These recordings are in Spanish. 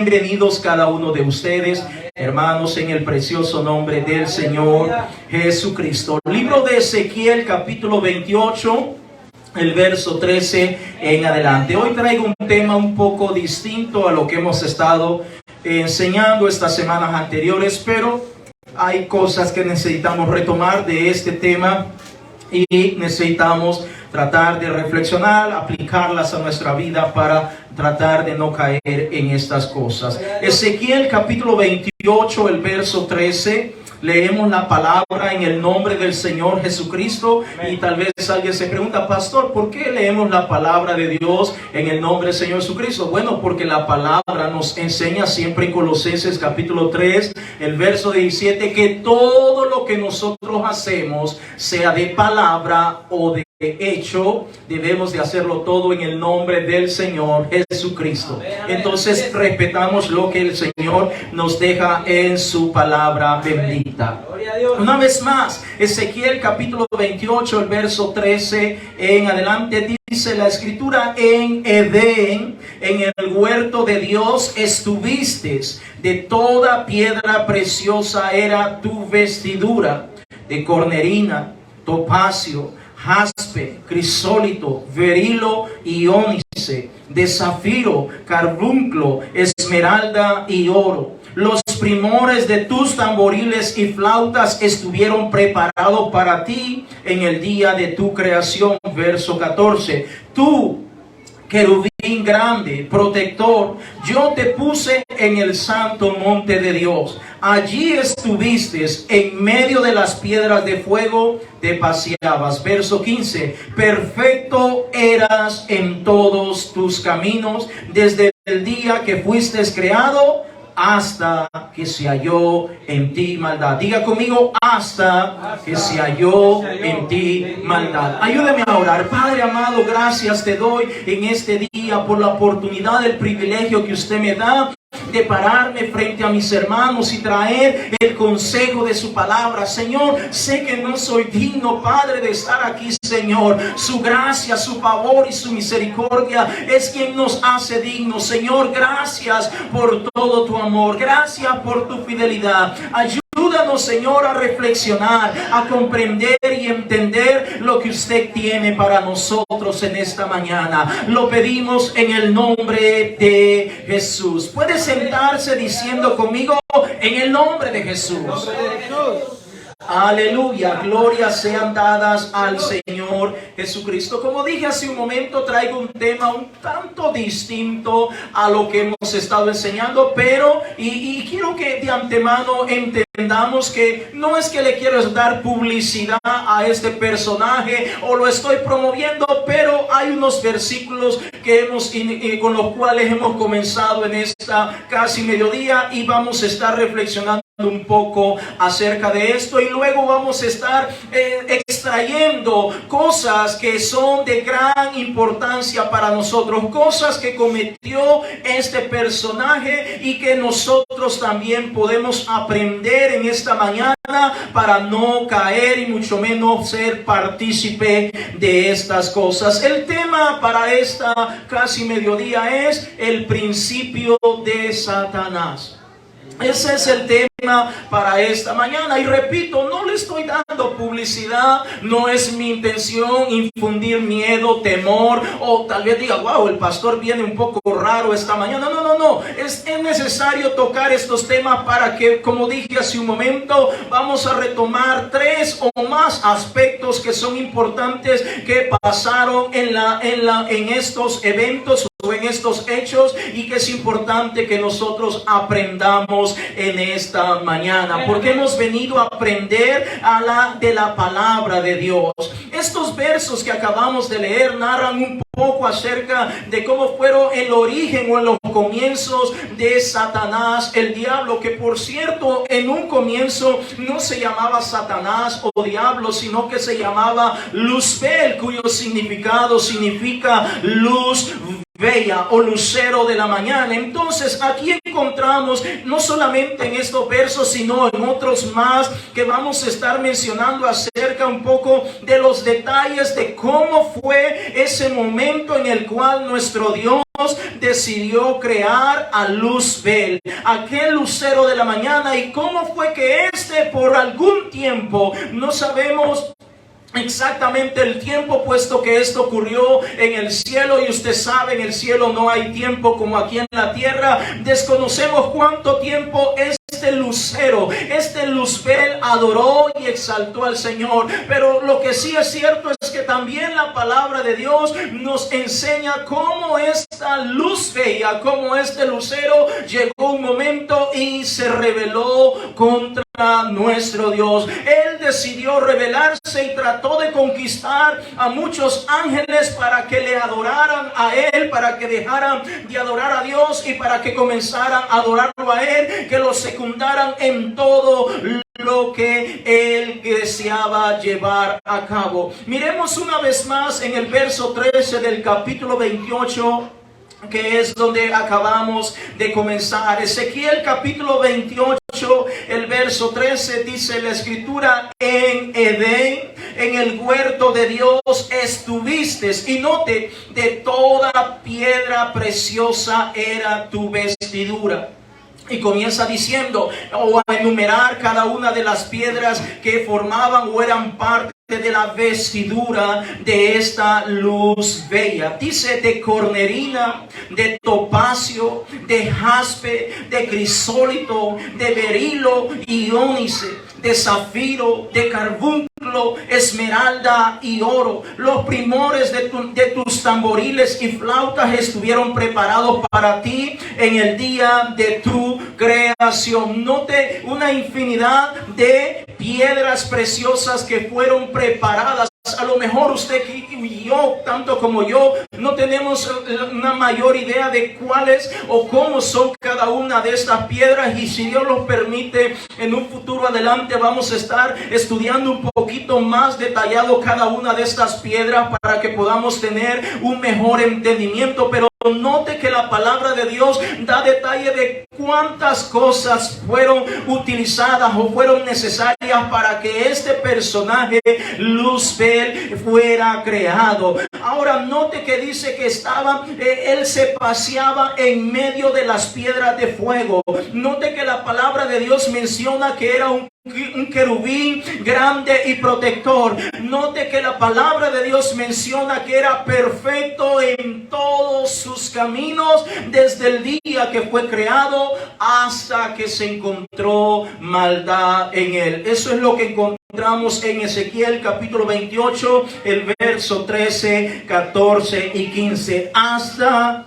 Bienvenidos cada uno de ustedes, hermanos, en el precioso nombre del Señor Jesucristo. Libro de Ezequiel, capítulo 28, el verso 13 en adelante. Hoy traigo un tema un poco distinto a lo que hemos estado enseñando estas semanas anteriores, pero hay cosas que necesitamos retomar de este tema y necesitamos tratar de reflexionar, aplicarlas a nuestra vida para tratar de no caer en estas cosas. Ezequiel capítulo 28, el verso 13, leemos la palabra en el nombre del Señor Jesucristo. Y tal vez alguien se pregunta: pastor, ¿por qué leemos la palabra de Dios en el nombre del Señor Jesucristo? Bueno, porque la palabra nos enseña siempre en Colosenses capítulo 3, el verso 17, que todo lo que nosotros hacemos, sea de palabra o de hecho, debemos de hacerlo todo en el nombre del Señor Jesucristo. Entonces respetamos lo que el Señor nos deja en su palabra bendita. Una vez más, Ezequiel capítulo 28, el verso 13 en adelante, dice la escritura: en Edén, en el huerto de Dios estuviste, de toda piedra preciosa era tu vestidura, de cornerina, topacio, jaspe, crisólito, berilo y ónice, de zafiro, carbunclo, esmeralda y oro. Los primores de tus tamboriles y flautas estuvieron preparados para ti en el día de tu creación. Verso 14. Tú, querubín grande, protector, yo te puse en el santo monte de Dios. Allí estuviste, en medio de las piedras de fuego te paseabas. Verso 15. Perfecto eras en todos tus caminos, desde el día que fuiste creado hasta que se halló en ti maldad. Diga conmigo: hasta que se halló en ti maldad. Ayúdeme a orar. Padre amado, gracias te doy en este día por la oportunidad, el privilegio que usted me da de pararme frente a mis hermanos y traer el consejo de su palabra. Señor, sé que no soy digno, Padre, de estar aquí, Señor. Su gracia, su favor y su misericordia es quien nos hace dignos. Señor, gracias por todo tu amor. Gracias por tu fidelidad. Ayúdanos, Señor, a reflexionar, a comprender y entender lo que usted tiene para nosotros en esta mañana. Lo pedimos en el nombre de Jesús. Puede sentarse diciendo conmigo: en el nombre de Jesús. Aleluya, glorias sean dadas al Señor Jesucristo. Como dije hace un momento, traigo un tema un tanto distinto a lo que hemos estado enseñando, pero y quiero que de antemano entendamos que no es que le quiero dar publicidad a este personaje o lo estoy promoviendo, pero hay unos versículos que con los cuales hemos comenzado en esta casi mediodía y vamos a estar reflexionando un poco acerca de esto, y luego vamos a estar extrayendo cosas que son de gran importancia para nosotros, cosas que cometió este personaje y que nosotros también podemos aprender en esta mañana para no caer y mucho menos ser partícipe de estas cosas. El tema para esta casi mediodía es el principio de Satanás. Ese es el tema para esta mañana. Y repito, no le estoy dando publicidad. No es mi intención infundir miedo, temor, o tal vez diga: wow, el pastor viene un poco raro esta mañana. No. Es necesario tocar estos temas para que, como dije hace un momento, vamos a retomar 3 o más aspectos que son importantes que pasaron en estos eventos o en estos hechos, y que es importante que nosotros aprendamos en esta mañana, porque hemos venido a aprender de la palabra de Dios. Estos versos que acabamos de leer narran un poco acerca de cómo fueron el origen o en los comienzos de Satanás, el diablo, que por cierto en un comienzo no se llamaba Satanás o diablo, sino que se llamaba Luzbel, cuyo significado significa luz bella o lucero de la mañana. Entonces aquí encontramos, no solamente en estos versos, sino en otros más que vamos a estar mencionando acerca un poco de los detalles de cómo fue ese momento en el cual nuestro Dios decidió crear a Luzbel, aquel lucero de la mañana. ¿Y cómo fue que por algún tiempo, no sabemos exactamente el tiempo, puesto que esto ocurrió en el cielo, y usted sabe, en el cielo no hay tiempo como aquí en la tierra, desconocemos cuánto tiempo este lucero, este Luzbel adoró y exaltó al Señor. Pero lo que sí es cierto es que también la palabra de Dios nos enseña cómo esta luz bella, cómo este lucero llegó un momento y se rebeló contra nuestro Dios. Él decidió rebelarse y trató de conquistar a muchos ángeles para que le adoraran a él, para que dejaran de adorar a Dios y para que comenzaran a adorarlo a él, que lo secundaran en todo lo que él deseaba llevar a cabo. Miremos una vez más en el verso 13 del capítulo 28, que es donde acabamos de comenzar. Ezequiel capítulo 28, el verso 13, dice la escritura: en Edén, en el huerto de Dios estuviste, y note, de toda piedra preciosa era tu vestidura. Y comienza diciendo, o a enumerar cada una de las piedras que formaban o eran parte de la vestidura de esta luz bella. Dice: de cornerina, de topacio, de jaspe, de crisólito, de berilo y ónice, de zafiro, de carbunclo, esmeralda y oro. Los primores de tus tamboriles y flautas estuvieron preparados para ti en el día de tu creación. Note una infinidad de piedras preciosas que fueron preparadas. A lo mejor usted y yo, tanto como yo, no tenemos una mayor idea de cuáles o cómo son cada una de estas piedras, y si Dios los permite, en un futuro adelante vamos a estar estudiando un poquito más detallado cada una de estas piedras para que podamos tener un mejor entendimiento. Pero note que la palabra de Dios da detalle de cuántas cosas fueron utilizadas o fueron necesarias para que este personaje Luzbel fuera creado. Ahora note que dice que él se paseaba en medio de las piedras de fuego. Note que la palabra de Dios menciona que era un querubín grande y protector. Note que la palabra de Dios menciona que era perfecto en todos sus caminos, desde el día que fue creado hasta que se encontró maldad en él. Eso es lo que encontramos en Ezequiel capítulo 28, el verso 13, 14 y 15, hasta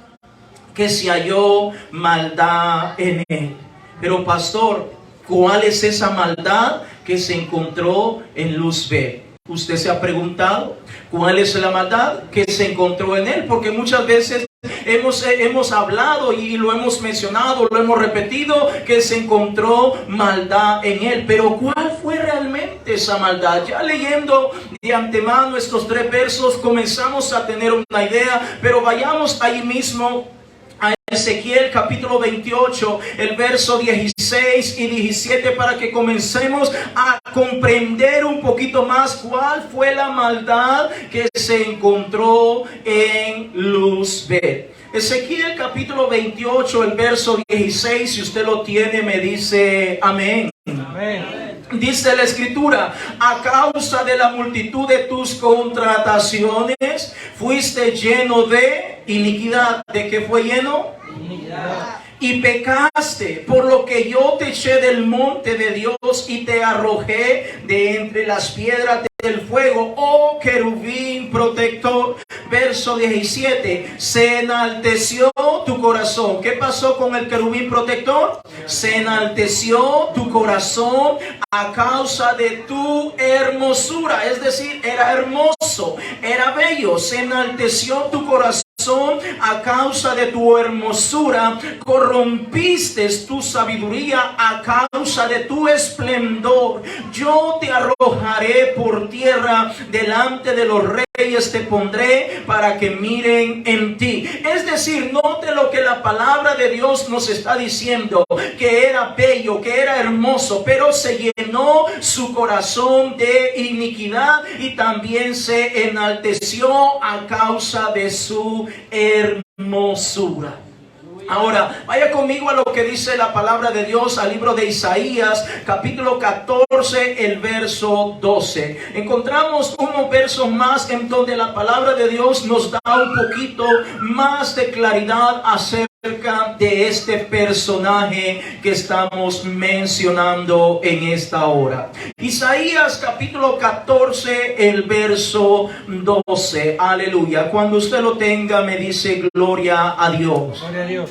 que se halló maldad en él. Pero pastor, ¿cuál es esa maldad que se encontró en Luzbel? ¿Usted se ha preguntado cuál es la maldad que se encontró en él? Porque muchas veces hemos hablado y lo hemos mencionado, lo hemos repetido, que se encontró maldad en él. Pero ¿cuál fue realmente esa maldad? Ya leyendo de antemano estos 3 versos comenzamos a tener una idea, pero vayamos ahí mismo a Ezequiel capítulo 28, el verso 16 y 17, para que comencemos a comprender un poquito más cuál fue la maldad que se encontró en Luzbel. Ezequiel capítulo 28, el verso 16, si usted lo tiene, me dice amén. Amén. Dice la escritura: a causa de la multitud de tus contrataciones fuiste lleno de iniquidad. ¿De qué fue lleno? Iniquidad. Y pecaste, por lo que yo te eché del monte de Dios y te arrojé de entre las piedras del fuego, oh querubín protector. Verso 17, se enalteció tu corazón. ¿Qué pasó con el querubín protector? Se enalteció tu corazón a causa de tu hermosura. Es decir, era hermoso, era bello. Se enalteció tu corazón a causa de tu hermosura. Corrompiste tu sabiduría a causa de tu esplendor. Yo te arrojaré por tierra, delante de los reyes te pondré para que miren en ti. Es decir, note lo que la palabra de Dios nos está diciendo, que era bello, que era hermoso, pero se llenó su corazón de iniquidad y también se enalteció a causa de su hermosura. hermosura. Ahora, vaya conmigo a lo que dice la palabra de Dios, al libro de Isaías, capítulo 14, el verso 12. Encontramos unos versos más en donde la palabra de Dios nos da un poquito más de claridad acerca de este personaje que estamos mencionando en esta hora. Isaías capítulo 14, el verso 12. Aleluya. Cuando usted lo tenga, me dice gloria a Dios. Gloria a Dios.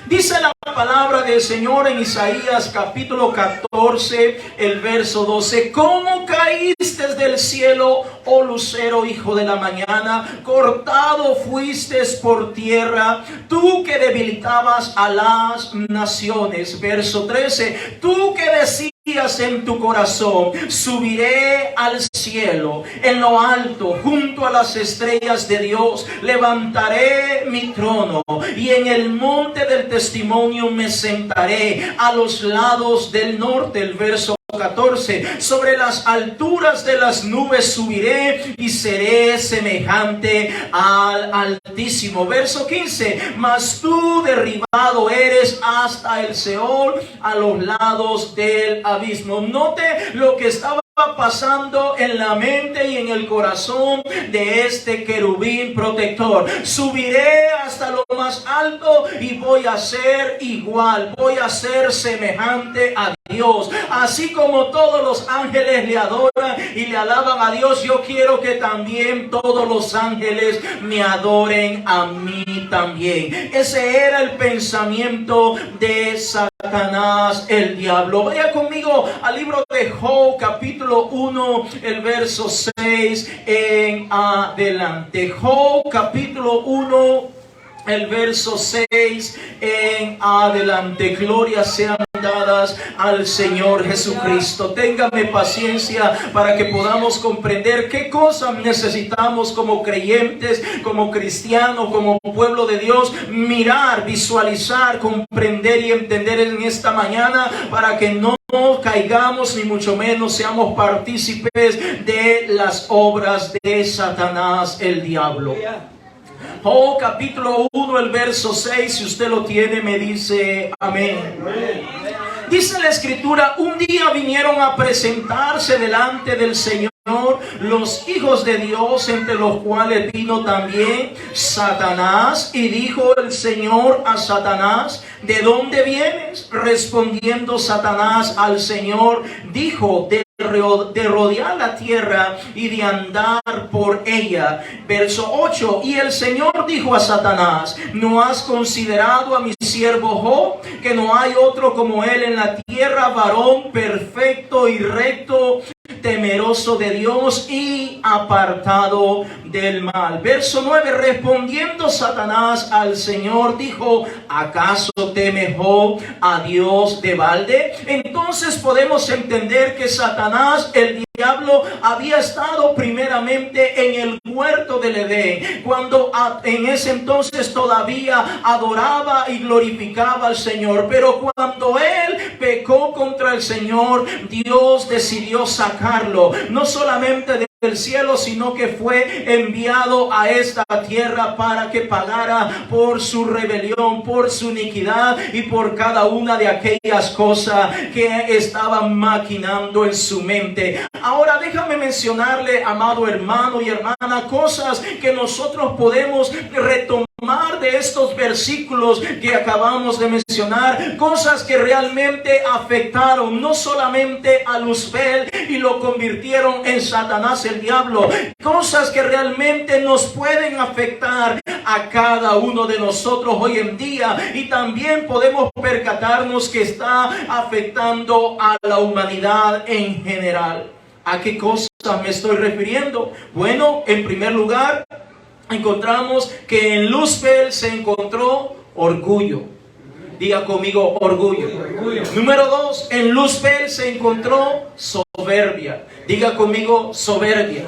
Dice la palabra del Señor en Isaías capítulo 14, el verso 12. ¿Cómo caíste del cielo, oh lucero, hijo de la mañana? Cortado fuiste por tierra, tú que debilitabas a las naciones. Verso 13. Tú que decías en tu corazón, subiré al cielo, en lo alto, junto a las estrellas de Dios, levantaré mi trono, y en el monte del testimonio me sentaré, a los lados del norte. El verso 14. Sobre las alturas de las nubes subiré y seré semejante al Altísimo. Verso 15. Mas tú derribado eres hasta el Seol, a los lados del abismo. Note lo que estaba pasando en la mente y en el corazón de este querubín protector. Subiré hasta lo más alto y voy a ser igual, voy a ser semejante a Dios. Así como todos los ángeles le adoran y le alaban a Dios, yo quiero que también todos los ángeles me adoren a mí también. Ese era el pensamiento de Satanás, el diablo. Vaya conmigo al libro de Job, capítulo 1, el verso 6 en adelante. Job, capítulo 1, el verso 6 en adelante. Gloria sean dadas al Señor Jesucristo. Téngame paciencia para que podamos comprender qué cosas necesitamos como creyentes, como cristianos, como pueblo de Dios, mirar, visualizar, comprender y entender en esta mañana, para que no caigamos ni mucho menos seamos partícipes de las obras de Satanás, el diablo. Job capítulo 1, el verso 6, si usted lo tiene, me dice amén. Dice la escritura: un día vinieron a presentarse delante del Señor los hijos de Dios, entre los cuales vino también Satanás, y dijo el Señor a Satanás: ¿de dónde vienes? Respondiendo Satanás al Señor, dijo: de rodear la tierra y de andar por ella. Verso 8. Y el Señor dijo a Satanás: ¿no has considerado a mi siervo Job, que no hay otro como él en la tierra, varón perfecto y recto, temeroso de Dios y apartado del mal? Verso 9. Respondiendo Satanás al Señor, dijo: ¿acaso teme Job a Dios de balde? Entonces podemos entender que Satanás, el diablo, había estado primeramente en el huerto del Edén, cuando en ese entonces todavía adoraba y glorificaba al Señor. Pero cuando él pecó contra el Señor, Dios decidió sacarlo, no solamente del cielo, sino que fue enviado a esta tierra para que pagara por su rebelión, por su iniquidad y por cada una de aquellas cosas que estaban maquinando en su mente. Ahora déjame mencionarle, amado hermano y hermana, cosas que nosotros podemos retomar de estos versículos que acabamos de mencionar, cosas que realmente afectaron no solamente a Luzbel y lo convirtieron en Satanás, el diablo, cosas que realmente nos pueden afectar a cada uno de nosotros hoy en día, y también podemos percatarnos que está afectando a la humanidad en general. ¿A qué cosas me estoy refiriendo? Bueno, en primer lugar, encontramos que en Luzbel se encontró orgullo. Diga conmigo, orgullo. Número 2, en Luzbel se encontró soberbia. Diga conmigo, soberbia.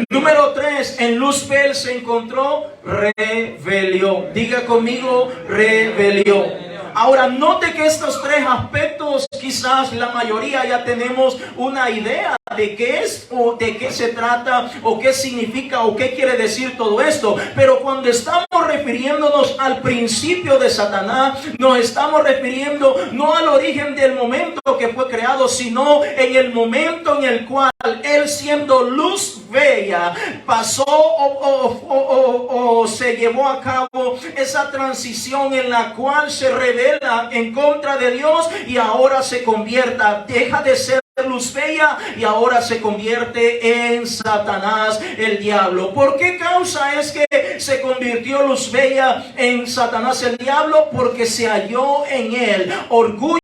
Número 3, en Luzbel se encontró rebelión. Diga conmigo, rebelión. Ahora, note que estos tres aspectos, quizás la mayoría ya tenemos una idea de qué es o de qué se trata o qué significa o qué quiere decir todo esto. Pero cuando estamos refiriéndonos al principio de Satanás, nos estamos refiriendo no al origen del momento que fue creado, sino en el momento en el cual él, siendo luz bella, pasó o se llevó a cabo esa transición en la cual se revela en contra de Dios y ahora se convierta, deja de ser luz bella y ahora se convierte en Satanás, el diablo. ¿Por qué causa es que se convirtió luz bella en Satanás, el diablo? Porque se halló en él orgullo,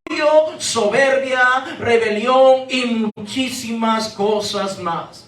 soberbia, rebelión y muchísimas cosas más.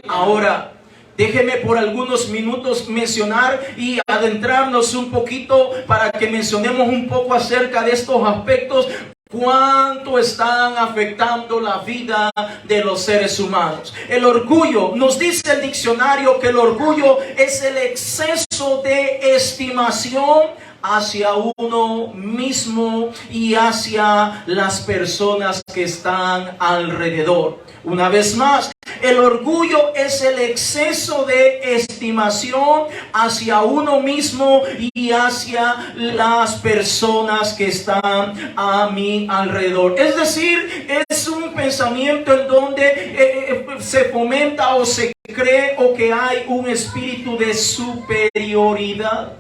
Ahora, déjeme por algunos minutos mencionar y adentrarnos un poquito para que mencionemos un poco acerca de estos aspectos. ¿Cuánto están afectando la vida de los seres humanos? El orgullo, nos dice el diccionario que el orgullo es el exceso de estimación hacia uno mismo y hacia las personas que están alrededor. Una vez más, el orgullo es el exceso de estimación hacia uno mismo y hacia las personas que están a mi alrededor. Es decir, es un pensamiento en donde se fomenta o se cree o que hay un espíritu de superioridad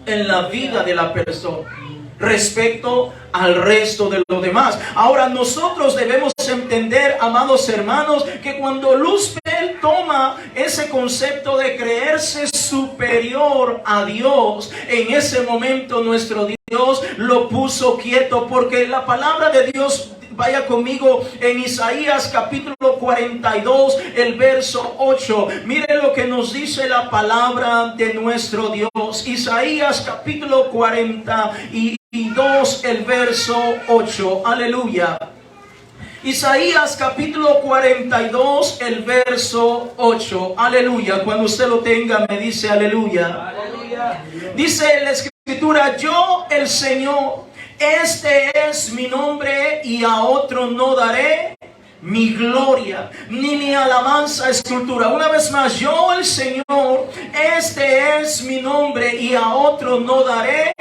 en la vida de la persona respecto al resto de los demás. Ahora, nosotros debemos entender, amados hermanos, que cuando Luzbel toma ese concepto de creerse superior a Dios, en ese momento nuestro Dios lo puso quieto, porque la palabra de Dios, vaya conmigo en Isaías capítulo 42, el verso 8. Mire lo que nos dice la palabra de nuestro Dios. Isaías capítulo 42, el verso 8. Aleluya. Isaías capítulo 42, el verso 8. Aleluya. Cuando usted lo tenga, me dice aleluya. Aleluya. Dice la escritura: yo, el Señor, este es mi nombre y a otro no daré mi gloria, ni mi alabanza a escultura. Una vez más, yo, el Señor, este es mi nombre y a otro no daré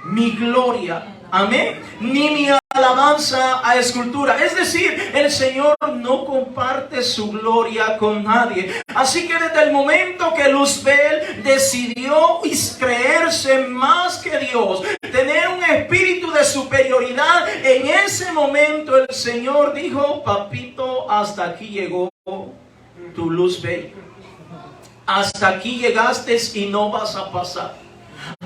mi gloria. Amén. Ni mi alabanza a escultura. Es decir, el Señor no comparte su gloria con nadie. Así que desde el momento que Luzbel decidió creerse más que Dios, tener un espíritu de superioridad, en ese momento el Señor dijo: papito, hasta aquí llegó tu Luzbel. Hasta aquí llegaste y no vas a pasar.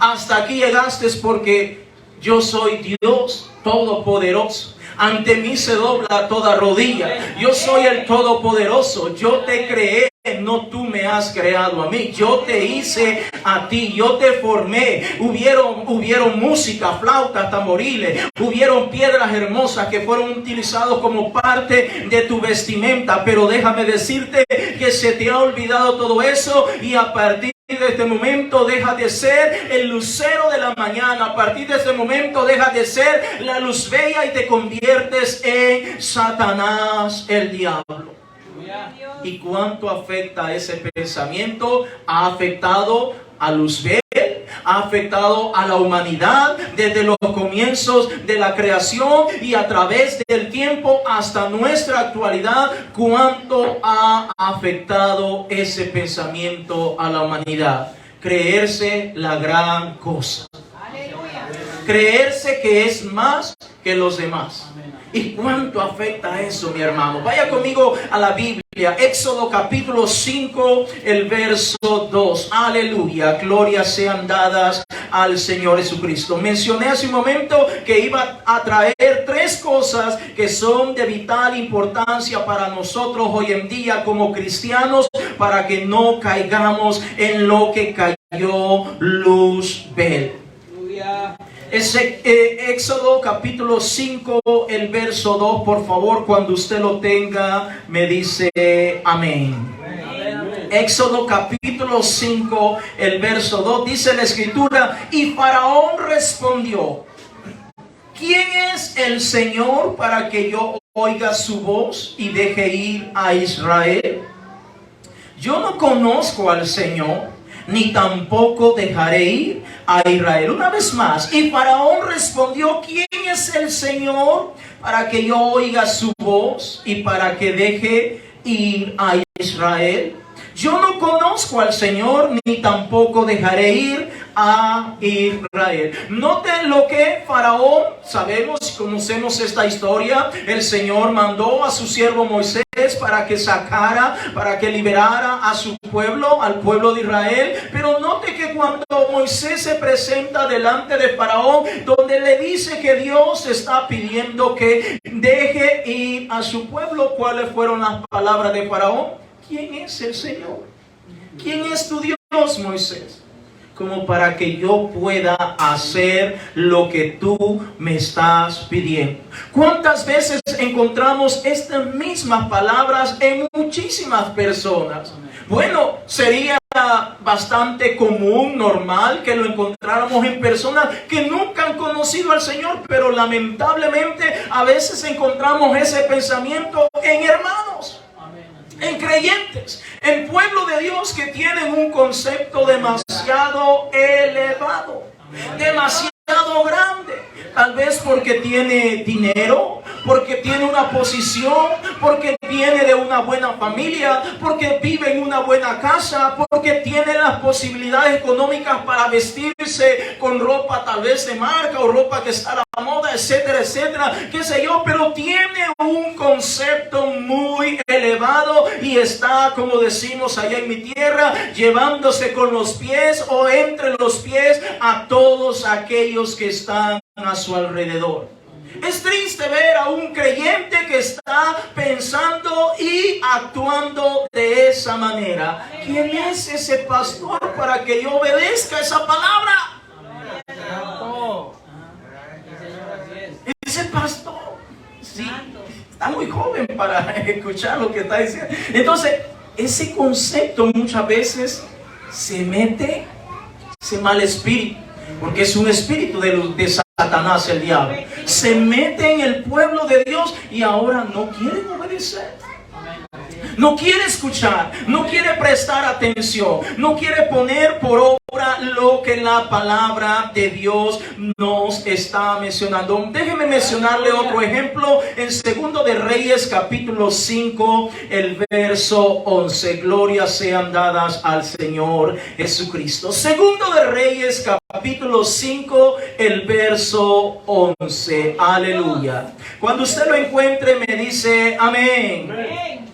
Hasta aquí llegaste porque yo soy Dios Todopoderoso. Ante mí se dobla toda rodilla. Yo soy el Todopoderoso. Yo te creé, no tú me has creado a mí. Yo te hice a ti, yo te formé. Hubieron música, flautas, tamboriles, hubieron piedras hermosas que fueron utilizadas como parte de tu vestimenta. Pero déjame decirte que se te ha olvidado todo eso, y a partir de este momento deja de ser el lucero de la mañana. A partir de este momento deja de ser la luz bella y te conviertes en Satanás, el diablo. ¿Y cuánto afecta ese pensamiento? Ha afectado a Luzbel, ha afectado a la humanidad desde los comienzos de la creación y a través del tiempo hasta nuestra actualidad. ¿Cuánto ha afectado ese pensamiento a la humanidad? Creerse la gran cosa. Creerse que es más que los demás. ¿Y cuánto afecta eso, mi hermano? Vaya conmigo a la Biblia. Éxodo capítulo 5, el verso 2. Aleluya. Glorias sean dadas al Señor Jesucristo. Mencioné hace un momento que iba a traer tres cosas que son de vital importancia para nosotros hoy en día como cristianos, para que no caigamos en lo que cayó Luzbel. Éxodo capítulo 5, el verso 2, por favor, cuando usted lo tenga, me dice amén. Éxodo capítulo 5, el verso 2, dice la escritura: y Faraón respondió: ¿quién es el Señor para que yo oiga su voz y deje ir a Israel? Yo no conozco al Señor, ni tampoco dejaré ir a Israel. Una vez más, y Faraón respondió, ¿quién es el Señor para que yo oiga su voz y para que deje ir a Israel? Yo no conozco al Señor, ni tampoco dejaré ir a Israel. Noten lo que Faraón, sabemos, conocemos esta historia. El Señor mandó a su siervo Moisés para que sacara, para que liberara a su pueblo, al pueblo de Israel. Pero note que cuando Moisés se presenta delante de Faraón, donde le dice que Dios está pidiendo que deje ir a su pueblo, ¿cuáles fueron las palabras de Faraón? ¿Quién es el Señor? ¿Quién es tu Dios, Moisés? Como para que yo pueda hacer lo que tú me estás pidiendo. ¿Cuántas veces encontramos estas mismas palabras en muchísimas personas? Bueno, sería bastante común, normal, que lo encontráramos en personas que nunca han conocido al Señor, pero lamentablemente a veces encontramos ese pensamiento en hermanos, en creyentes, en pueblo de Dios que tienen un concepto demasiado elevado, demasiado grande. Tal vez porque tiene dinero, porque tiene una posición, porque viene de una buena familia, porque vive en una buena casa, porque tiene las posibilidades económicas para vestirse con ropa tal vez de marca o ropa que está a la moda, etcétera, etcétera, qué sé yo, pero tiene un concepto muy elevado y está, como decimos allá en mi tierra, llevándose con los pies o entre los pies a todos aquellos que están a su alrededor. Es triste ver a un creyente que está pensando y actuando de esa manera. ¿Quién es ese pastor para que yo obedezca esa palabra? Ese pastor, sí, está muy joven para escuchar lo que está diciendo. Entonces, ese concepto muchas veces se mete ese mal espíritu, porque es un espíritu de Satanás, el diablo. Se mete en el pueblo de Dios y ahora no quieren obedecer. No quiere escuchar, no quiere prestar atención, no quiere poner por obra lo que la palabra de Dios nos está mencionando. Déjeme mencionarle otro ejemplo en Segundo de Reyes capítulo 5, el verso 11. Glorias sean dadas al Señor Jesucristo. Segundo de Reyes capítulo 5, el verso 11. Aleluya. Cuando usted lo encuentre me dice amén.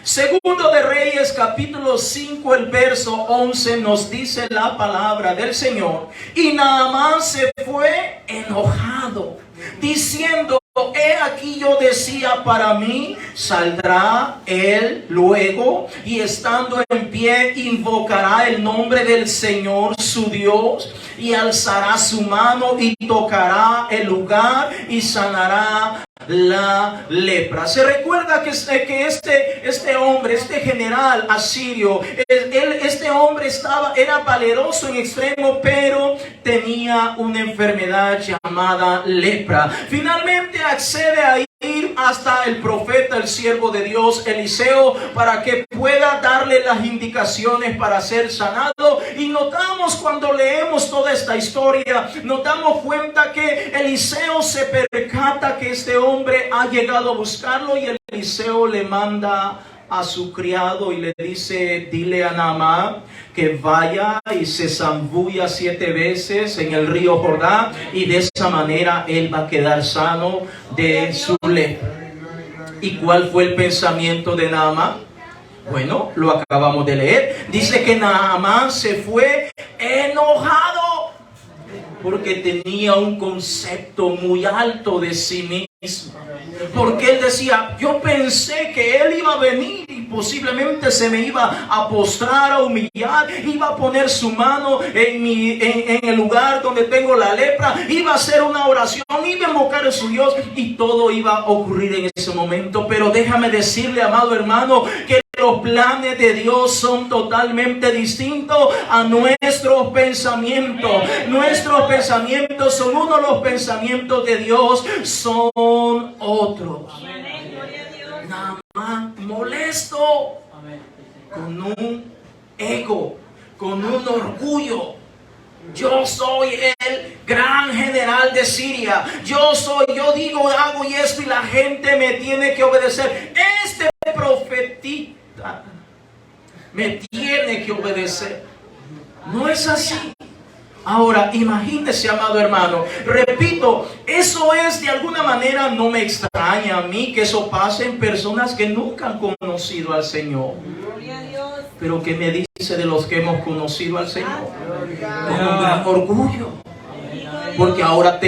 Segundo de Reyes capítulo 5 el verso 11 nos dice la palabra del Señor. Y Naamán se fue enojado, diciendo: he aquí yo decía para mí, saldrá él luego y estando en pie invocará el nombre del Señor su Dios y alzará su mano y tocará el lugar y sanará la lepra. Se recuerda que este hombre, este general asirio, este hombre era valeroso en extremo, pero tenía una enfermedad llamada lepra. Finalmente accede a ir hasta el profeta, el siervo de Dios Eliseo, para que pueda darle las indicaciones para ser sanado. Y notamos, cuando leemos toda esta historia, nos damos cuenta que Eliseo se percata que este hombre ha llegado a buscarlo, y Eliseo le manda a su criado y le dice: dile a Naamán que vaya y se zambulla 7 veces en el río Jordán, y de esa manera él va a quedar sano de su lepra. ¿Y cuál fue el pensamiento de Naamán? Bueno, lo acabamos de leer. Dice que Naamán se fue enojado porque tenía un concepto muy alto de sí mismo. Porque él decía: yo pensé que él iba a venir y posiblemente se me iba a postrar, a humillar, iba a poner su mano en el lugar donde tengo la lepra, iba a hacer una oración, iba a invocar a su Dios y todo iba a ocurrir en ese momento. Pero déjame decirle, amado hermano, que los planes de Dios son totalmente distintos a nuestros pensamientos. Nuestros pensamientos son uno, los pensamientos de Dios son otros. Nada más molesto con un ego, con un orgullo. Yo soy el gran general de Siria. Yo digo, hago y esto y la gente me tiene que obedecer. Este profetita me tiene que obedecer. No es así. Ahora, imagínese, amado hermano, repito, eso es de alguna manera, no me extraña a mí que eso pase en personas que nunca han conocido al Señor. Pero ¿qué me dice de los que hemos conocido al Señor? Con un gran orgullo. Porque ahora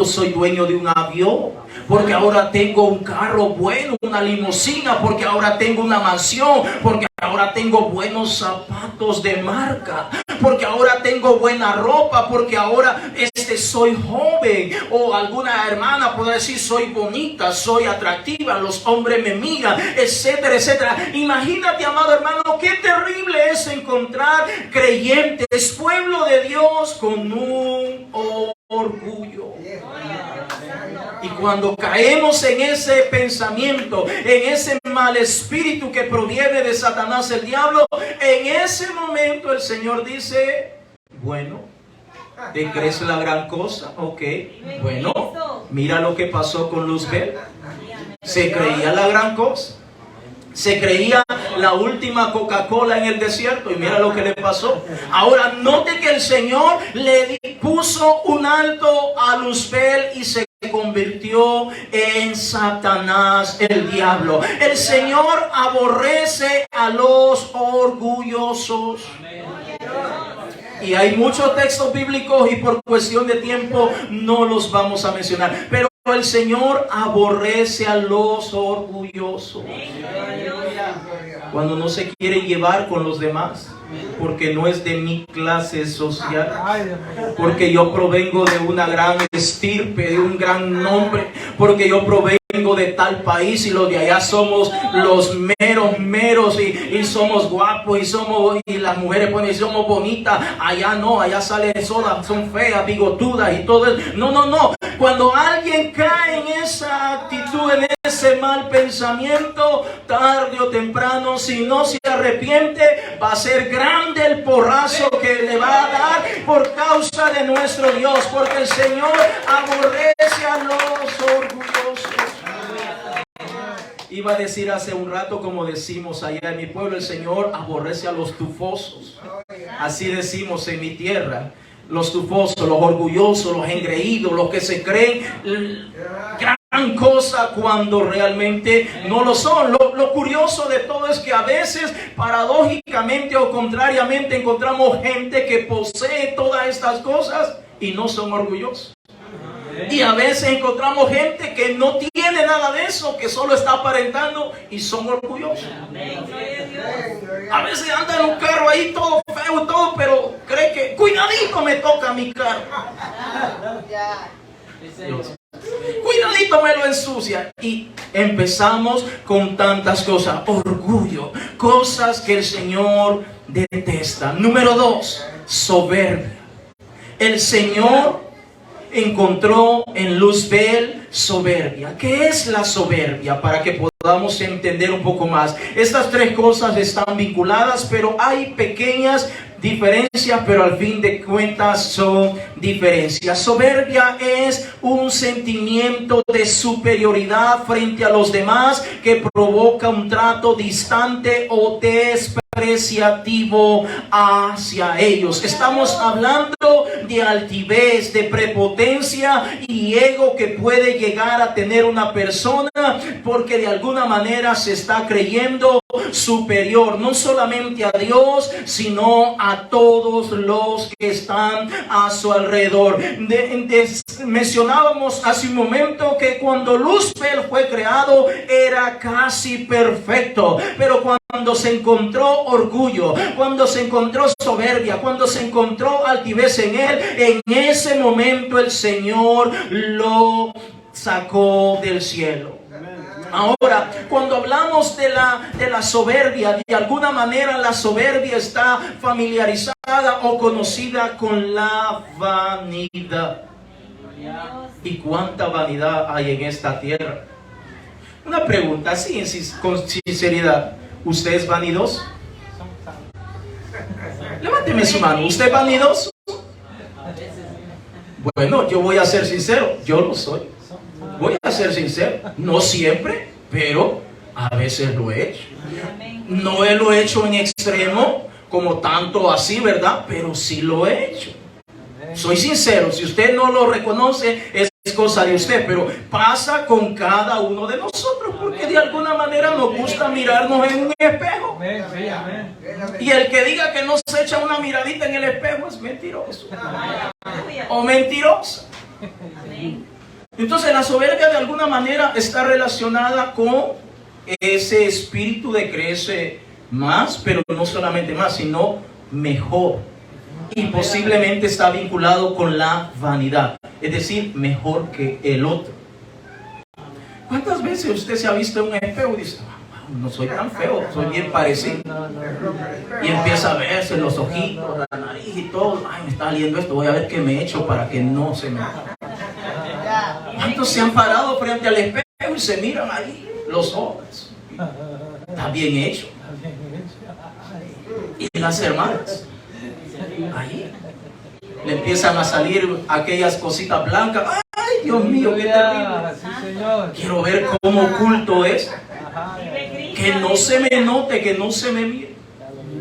soy dueño de un avión. Porque ahora tengo un carro bueno, una limusina. Porque ahora tengo una mansión. Porque ahora tengo buenos zapatos de marca. Porque ahora tengo buena ropa. Porque ahora soy joven. O alguna hermana podrá decir, soy bonita, soy atractiva, los hombres me miran, etcétera, etcétera. Imagínate, amado hermano, qué terrible es encontrar creyentes, pueblo de Dios, con un orgullo. Y cuando caemos en ese pensamiento, en ese mal espíritu que proviene de Satanás, el diablo, en ese momento el Señor dice, bueno, ¿te crees la gran cosa? Ok, bueno, mira lo que pasó con Luzbel. Se creía la gran cosa. Se creía la última Coca-Cola en el desierto y mira lo que le pasó. Ahora note que el Señor le puso un alto a Luzbel y se convirtió en Satanás, el diablo. El Señor aborrece a los orgullosos. Y hay muchos textos bíblicos y por cuestión de tiempo no los vamos a mencionar. Pero el Señor aborrece a los orgullosos. Cuando no se quiere llevar con los demás. Porque no es de mi clase social. Porque yo provengo de una gran estirpe, de un gran nombre. Porque yo provengo de tal país y los de allá somos los meros y somos guapos y las mujeres ponen somos bonitas. Allá no, allá salen solas, son feas, bigotudas y todo eso. No. Cuando alguien cae en esa actitud, en ese mal pensamiento, tarde o temprano, si no se arrepiente, va a ser grande el porrazo que le va a dar por causa de nuestro Dios, porque el Señor aborrece a los orgullosos. Iba a decir hace un rato, como decimos allá en mi pueblo, el Señor aborrece a los tufosos. Así decimos en mi tierra. Los tufosos, los orgullosos, los engreídos, los que se creen gran cosa cuando realmente no lo son. Lo curioso de todo es que a veces, paradójicamente o contrariamente, encontramos gente que posee todas estas cosas y no son orgullosos. Y a veces encontramos gente que no tiene nada de eso, que solo está aparentando y son orgullosos. A veces anda en un carro ahí todo feo y todo, pero cree que cuidadito me toca mi carro. Cuidadito me lo ensucia. Y empezamos con tantas cosas. Orgullo, cosas que el Señor detesta. Número 2, soberbia. El Señor encontró en Luzbel soberbia. ¿Qué es la soberbia? Para que podamos entender un poco más. Estas tres cosas están vinculadas, pero hay pequeñas diferencias, pero al fin de cuentas son diferencias. Soberbia es un sentimiento de superioridad frente a los demás que provoca un trato distante o despreciativo hacia ellos. Estamos hablando de altivez, de prepotencia y ego que puede llegar a tener una persona porque de alguna manera se está creyendo superior, no solamente a Dios, sino a todos los que están a su alrededor. Mencionábamos hace un momento que cuando Luzbel fue creado era casi perfecto, pero cuando cuando se encontró orgullo, cuando se encontró soberbia, cuando se encontró altivez en él, en ese momento el Señor lo sacó del cielo. Ahora, cuando hablamos de la soberbia, de alguna manera la soberbia está familiarizada o conocida con la vanidad. ¿Y cuánta vanidad hay en esta tierra? Una pregunta, así con sinceridad, ¿usted es vanidoso? Levánteme su mano, ¿usted es vanidoso? Bueno, yo voy a ser sincero, yo lo soy. Voy a ser sincero, no siempre, pero a veces lo he hecho. No lo he hecho en extremo, como tanto así, ¿verdad? Pero sí lo he hecho. Soy sincero, si usted no lo reconoce, es cosa de usted, pero pasa con cada uno de nosotros, porque de alguna manera nos gusta mirarnos en un espejo. Y el que diga que no se echa una miradita en el espejo es mentiroso o mentirosa. Entonces la soberbia de alguna manera está relacionada con ese espíritu de creerse más, pero no solamente más, sino mejor. Y posiblemente está vinculado con la vanidad, es decir, mejor que el otro. ¿Cuántas veces usted se ha visto en un espejo y dice, no soy tan feo, soy bien parecido? Y empieza a verse los ojitos, la nariz y todo. Ay, me está saliendo esto, voy a ver qué me he hecho para que no se me... ¿Cuántos se han parado frente al espejo y se miran ahí los ojos? Está bien hecho. Y las hermanas, ahí le empiezan a salir aquellas cositas blancas. ¡Ay, Dios mío, qué terrible! Quiero ver cómo oculto es. Que no se me note, que no se me mire.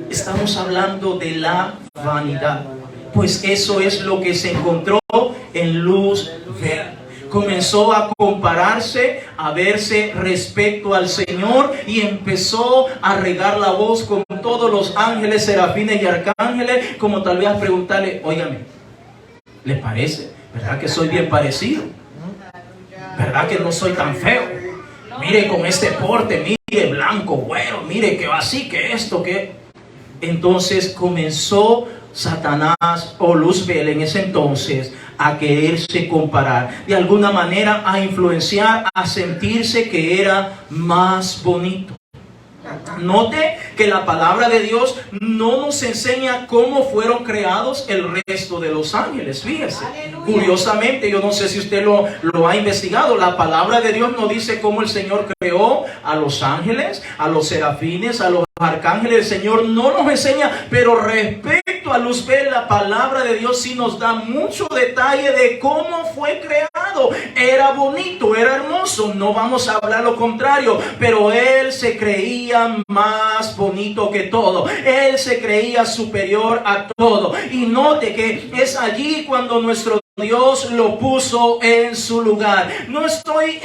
Estamos hablando de la vanidad. Pues eso es lo que se encontró en Luzbel. Comenzó a compararse, a verse respecto al Señor y empezó a regar la voz con todos los ángeles, serafines y arcángeles, como tal vez a preguntarle, óigame, ¿le parece? ¿Verdad que soy bien parecido? ¿Verdad que no soy tan feo? Mire con este porte, mire blanco, güero, mire que así, que esto, que... Entonces comenzó Satanás o Luzbel en ese entonces a quererse comparar, de alguna manera a influenciar, a sentirse que era más bonito. Note que la palabra de Dios no nos enseña cómo fueron creados el resto de los ángeles. Fíjese, curiosamente, yo no sé si usted lo ha investigado, la palabra de Dios no dice cómo el Señor creó a los ángeles, a los serafines, a los arcángeles. El Señor no nos enseña, pero respecto a Luzbel, la palabra de Dios sí nos da mucho detalle de cómo fue creado. Era bonito, era hermoso, no vamos a hablar lo contrario, pero él se creía más bonito que todo. Él se creía superior a todo. Y note que es allí cuando nuestro Dios lo puso en su lugar. No estoy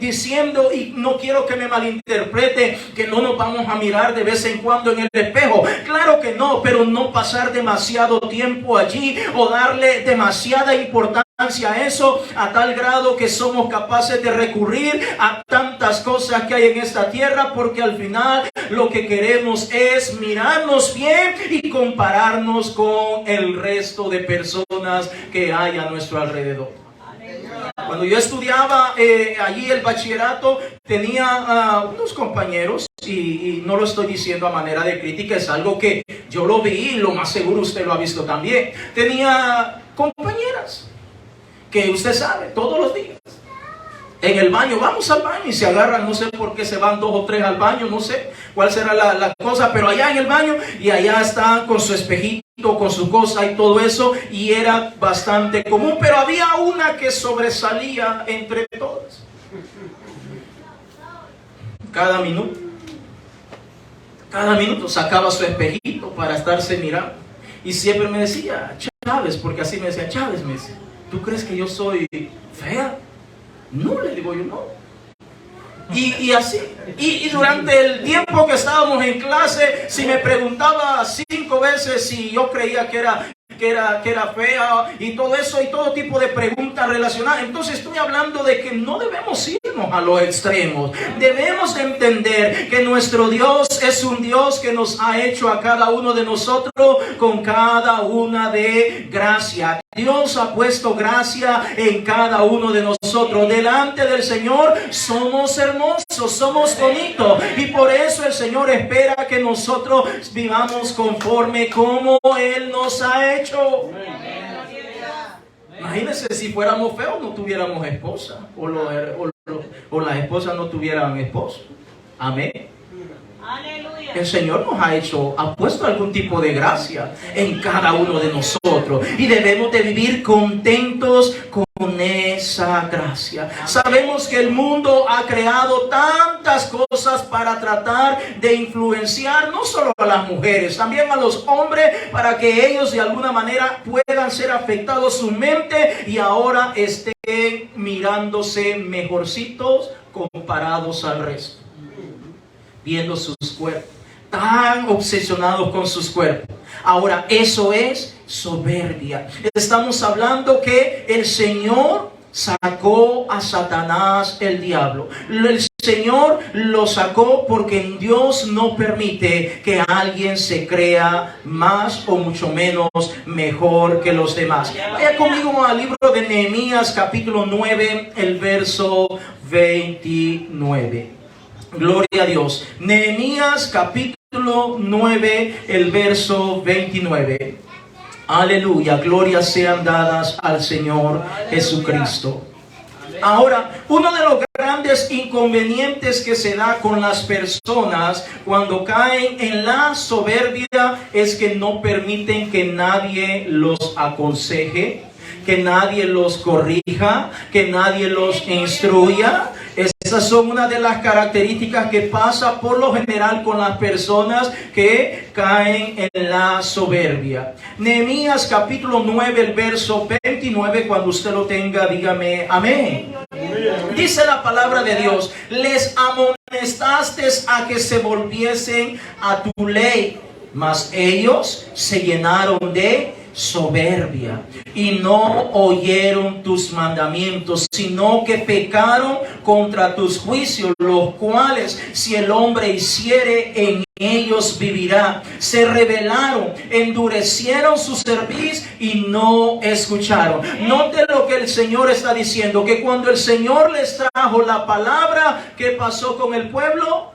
diciendo, y no quiero que me malinterprete, que no nos vamos a mirar de vez en cuando en el espejo. Claro que no, pero no pasar demasiado tiempo allí o darle demasiada importancia a eso, a tal grado que somos capaces de recurrir a tantas cosas que hay en esta tierra, porque al final lo que queremos es mirarnos bien y compararnos con el resto de personas que hay a nuestro alrededor. Cuando yo estudiaba allí el bachillerato, tenía unos compañeros, y no lo estoy diciendo a manera de crítica, es algo que yo lo vi y lo más seguro usted lo ha visto también. Tenía compañeras que usted sabe, todos los días en el baño, vamos al baño, y se agarran, no sé por qué se van 2 o 3 al baño, no sé cuál será la cosa, pero allá en el baño, y allá están con su espejito, con su cosa y todo eso, y era bastante común, pero había una que sobresalía entre todas. Cada minuto sacaba su espejito para estarse mirando, y siempre me decía, Chávez, porque así me decía, Chávez, me decía, ¿tú crees que yo soy fea? No, le digo yo, no. Y así, y durante el tiempo que estábamos en clase, si me preguntaba 5 veces si yo creía que era que era fea y todo eso y todo tipo de preguntas relacionadas. Entonces estoy hablando de que no debemos irnos a los extremos. Debemos de entender que nuestro Dios es un Dios que nos ha hecho a cada uno de nosotros con cada una de gracia. Dios ha puesto gracia en cada uno de nosotros. Delante del Señor somos hermosos, somos bonitos, y por eso el Señor espera que nosotros vivamos conforme como Él nos ha hecho. Imagínense si fuéramos feos, no tuviéramos esposa, o las esposas no tuvieran esposo. Amén. Aleluya. El Señor nos ha puesto algún tipo de gracia en cada uno de nosotros, y debemos de vivir contentos con esa gracia. Sabemos que el mundo ha creado tantas cosas para tratar de influenciar no solo a las mujeres, también a los hombres, para que ellos de alguna manera puedan ser afectados su mente y ahora estén mirándose mejorcitos comparados al resto, viendo sus cuerpos, tan obsesionados con sus cuerpos. Ahora, eso es soberbia. Estamos hablando que el Señor sacó a Satanás, el diablo. El Señor lo sacó porque Dios no permite que alguien se crea más o mucho menos mejor que los demás. Vaya conmigo al libro de Nehemías capítulo 9, el verso 29. Gloria a Dios. Nehemías capítulo 9, el verso 29. Aleluya, glorias sean dadas al Señor Jesucristo. Ahora, uno de los grandes inconvenientes que se da con las personas cuando caen en la soberbia es que no permiten que nadie los aconseje, que nadie los corrija, que nadie los instruya. Esas son una de las características que pasa por lo general con las personas que caen en la soberbia. Nehemías capítulo 9, el verso 29, cuando usted lo tenga, dígame amén. Dice la palabra de Dios: les amonestaste a que se volviesen a tu ley, mas ellos se llenaron de soberbia y no oyeron tus mandamientos, sino que pecaron contra tus juicios, los cuales si el hombre hiciere, en ellos vivirá. Se rebelaron, endurecieron su cerviz y no escucharon. Note lo que el Señor está diciendo, que cuando el Señor les trajo la palabra, ¿qué pasó con el pueblo?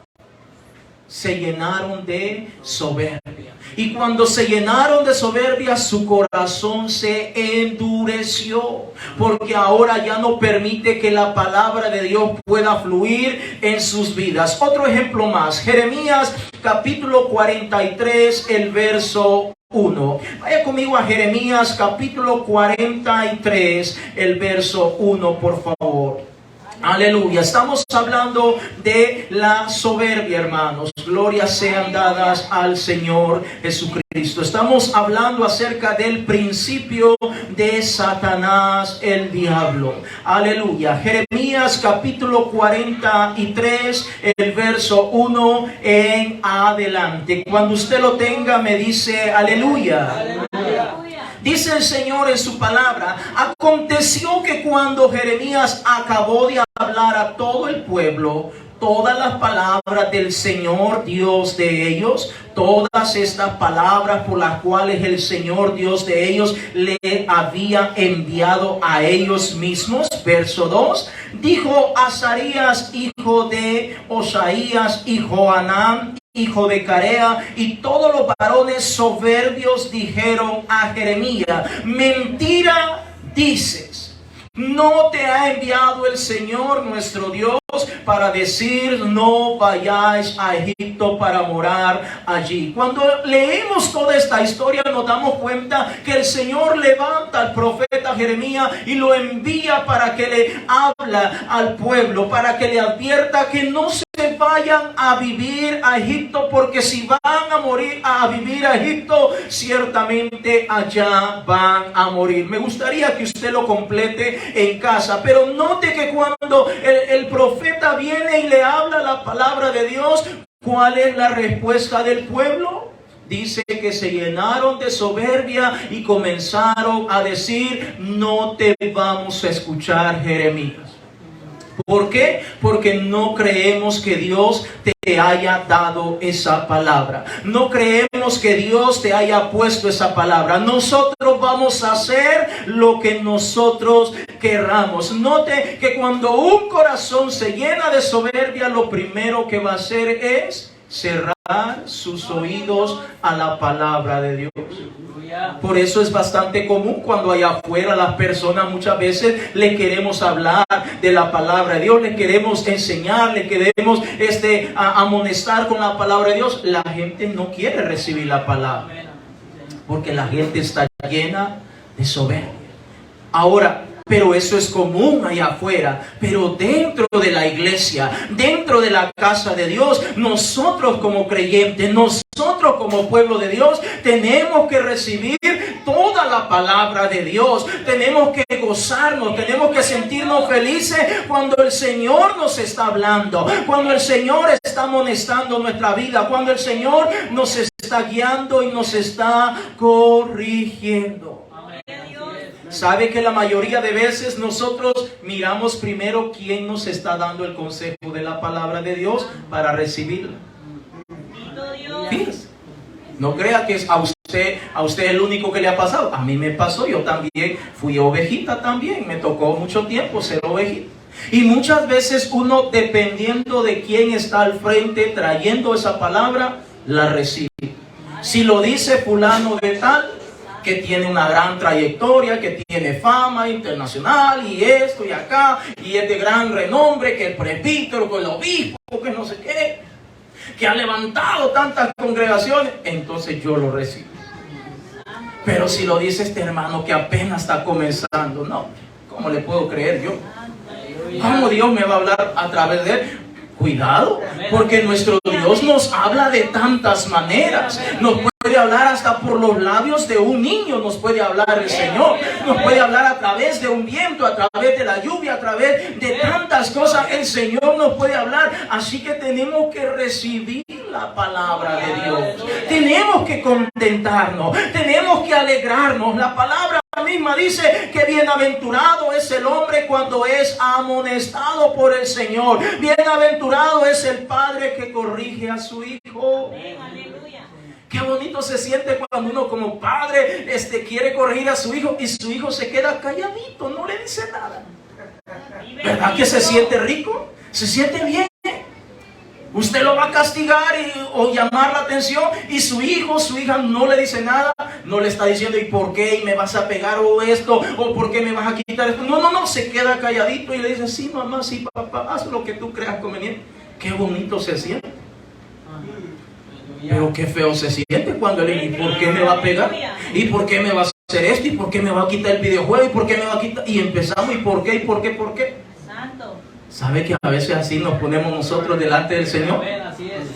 Se llenaron de soberbia. Y cuando se llenaron de soberbia, su corazón se endureció, porque ahora ya no permite que la palabra de Dios pueda fluir en sus vidas. Otro ejemplo más, Jeremías capítulo 43, el verso 1. Vaya conmigo a Jeremías capítulo 43, el verso 1, por favor. Aleluya. Estamos hablando de la soberbia, hermanos. Glorias sean dadas al Señor Jesucristo. Estamos hablando acerca del principio de Satanás, el diablo. Aleluya. Jeremías capítulo 43, el verso 1 en adelante. Cuando usted lo tenga, me dice aleluya. Aleluya. Dice el Señor en su palabra: aconteció que cuando Jeremías acabó de hablar a todo el pueblo todas las palabras del Señor Dios de ellos, todas estas palabras por las cuales el Señor Dios de ellos le había enviado a ellos mismos. Verso 2, dijo Azarías, hijo de Osaías, y Johanán, hijo de Carea, y todos los varones soberbios dijeron a Jeremías: mentira dices, no te ha enviado el Señor nuestro Dios para decir no vayáis a Egipto para morar allí. Cuando leemos toda esta historia nos damos cuenta que el Señor levanta al profeta Jeremías y lo envía para que le habla al pueblo, para que le advierta que no se vayan a vivir a Egipto, porque si van a morir a vivir a Egipto, ciertamente allá van a morir. Me gustaría que usted lo complete en casa, pero note que cuando el profeta viene y le habla la palabra de Dios, ¿cuál es la respuesta del pueblo? dice que se llenaron de soberbia y comenzaron a decir: no te vamos a escuchar, Jeremías. ¿Por qué? Porque no creemos que Dios te haya dado esa palabra. No creemos que Dios te haya puesto esa palabra. Nosotros vamos a hacer lo que nosotros querramos. Note que cuando un corazón se llena de soberbia, lo primero que va a hacer es cerrar sus oídos a la palabra de Dios. Por eso es bastante común cuando allá afuera las personas muchas veces le queremos hablar de la palabra de Dios, le queremos enseñar, le queremos amonestar con la palabra de Dios. La gente no quiere recibir la palabra porque la gente está llena de soberbia. Ahora, pero eso es común allá afuera. Pero dentro de la iglesia, dentro de la casa de Dios, nosotros como creyentes, nosotros como pueblo de Dios, tenemos que recibir toda la palabra de Dios. Tenemos que gozarnos, tenemos que sentirnos felices cuando el Señor nos está hablando, cuando el Señor está amonestando nuestra vida, cuando el Señor nos está guiando y nos está corrigiendo. ¿Sabe que la mayoría de veces nosotros miramos primero quién nos está dando el consejo de la palabra de Dios para recibirla? Fíjese. No crea que es a usted el único que le ha pasado. A mí me pasó, yo también fui ovejita también, me tocó mucho tiempo ser ovejita. Y muchas veces uno, dependiendo de quién está al frente trayendo esa palabra, la recibe. Si lo dice fulano de tal, que tiene una gran trayectoria, que tiene fama internacional y esto y acá, y es de gran renombre, que el presbítero, que el obispo, que no sé qué, que ha levantado tantas congregaciones, entonces yo lo recibo. Pero si lo dice este hermano que apenas está comenzando, no, ¿cómo le puedo creer yo? ¿Cómo Dios me va a hablar a través de él? Cuidado, porque nuestro Dios nos habla de tantas maneras. Nos puede hablar hasta por los labios de un niño, nos puede hablar el Señor. Nos puede hablar a través de un viento, a través de la lluvia, a través de tantas cosas. El Señor nos puede hablar. Así que tenemos que recibir la palabra de Dios. Tenemos que contentarnos, tenemos que alegrarnos. La palabra misma dice que bienaventurado es el hombre cuando es amonestado por el Señor. Bienaventurado es el padre que corrige a su hijo. Qué bonito se siente cuando uno como padre quiere corregir a su hijo y su hijo se queda calladito, no le dice nada. ¿Verdad que se siente rico? Se siente bien. Usted lo va a castigar o llamar la atención y su hijo, su hija no le dice nada, no le está diciendo ¿y por qué? ¿Y me vas a pegar o esto? ¿O por qué me vas a quitar esto? No, se queda calladito y le dice sí mamá, sí papá, haz lo que tú creas conveniente. Qué bonito se siente. Pero qué feo se siente cuando le dice ¿y por qué me va a pegar? ¿Y por qué me va a hacer esto? ¿Y por qué me va a quitar el videojuego? ¿Y por qué me va a quitar? Y empezamos ¿y por qué? ¿Y por qué? ¿Por qué? Santo. ¿Sabe que a veces así nos ponemos nosotros delante del Señor?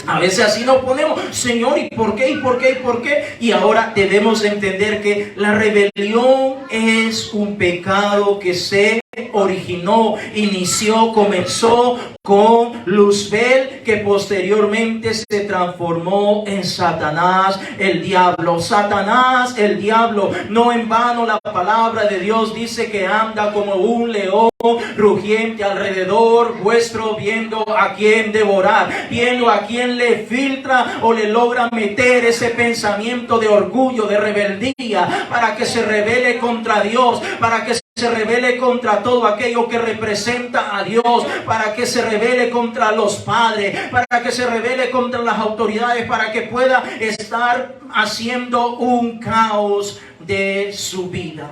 A veces así nos ponemos, Señor, ¿y por qué? ¿Y por qué? ¿Y por qué? Y ahora debemos entender que la rebelión es un pecado que se originó, inició, comenzó con Luzbel, que posteriormente se transformó en Satanás, el diablo. Satanás, el diablo, no en vano la palabra de Dios dice que anda como un león rugiente alrededor vuestro, viendo a quién devorar, viendo a quién le filtra o le logra meter ese pensamiento de orgullo, de rebeldía, para que se rebele contra Dios, para que se rebele contra todo aquello que representa a Dios, para que se rebele contra los padres, para que se rebele contra las autoridades, para que pueda estar haciendo un caos de su vida.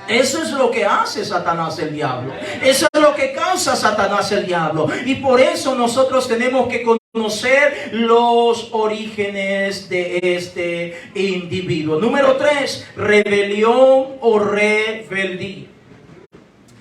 Eso es lo que hace Satanás el diablo. Eso es lo que causa Satanás el diablo. Y por eso nosotros tenemos que conocer los orígenes de este individuo. Número 3, rebelión o rebeldía.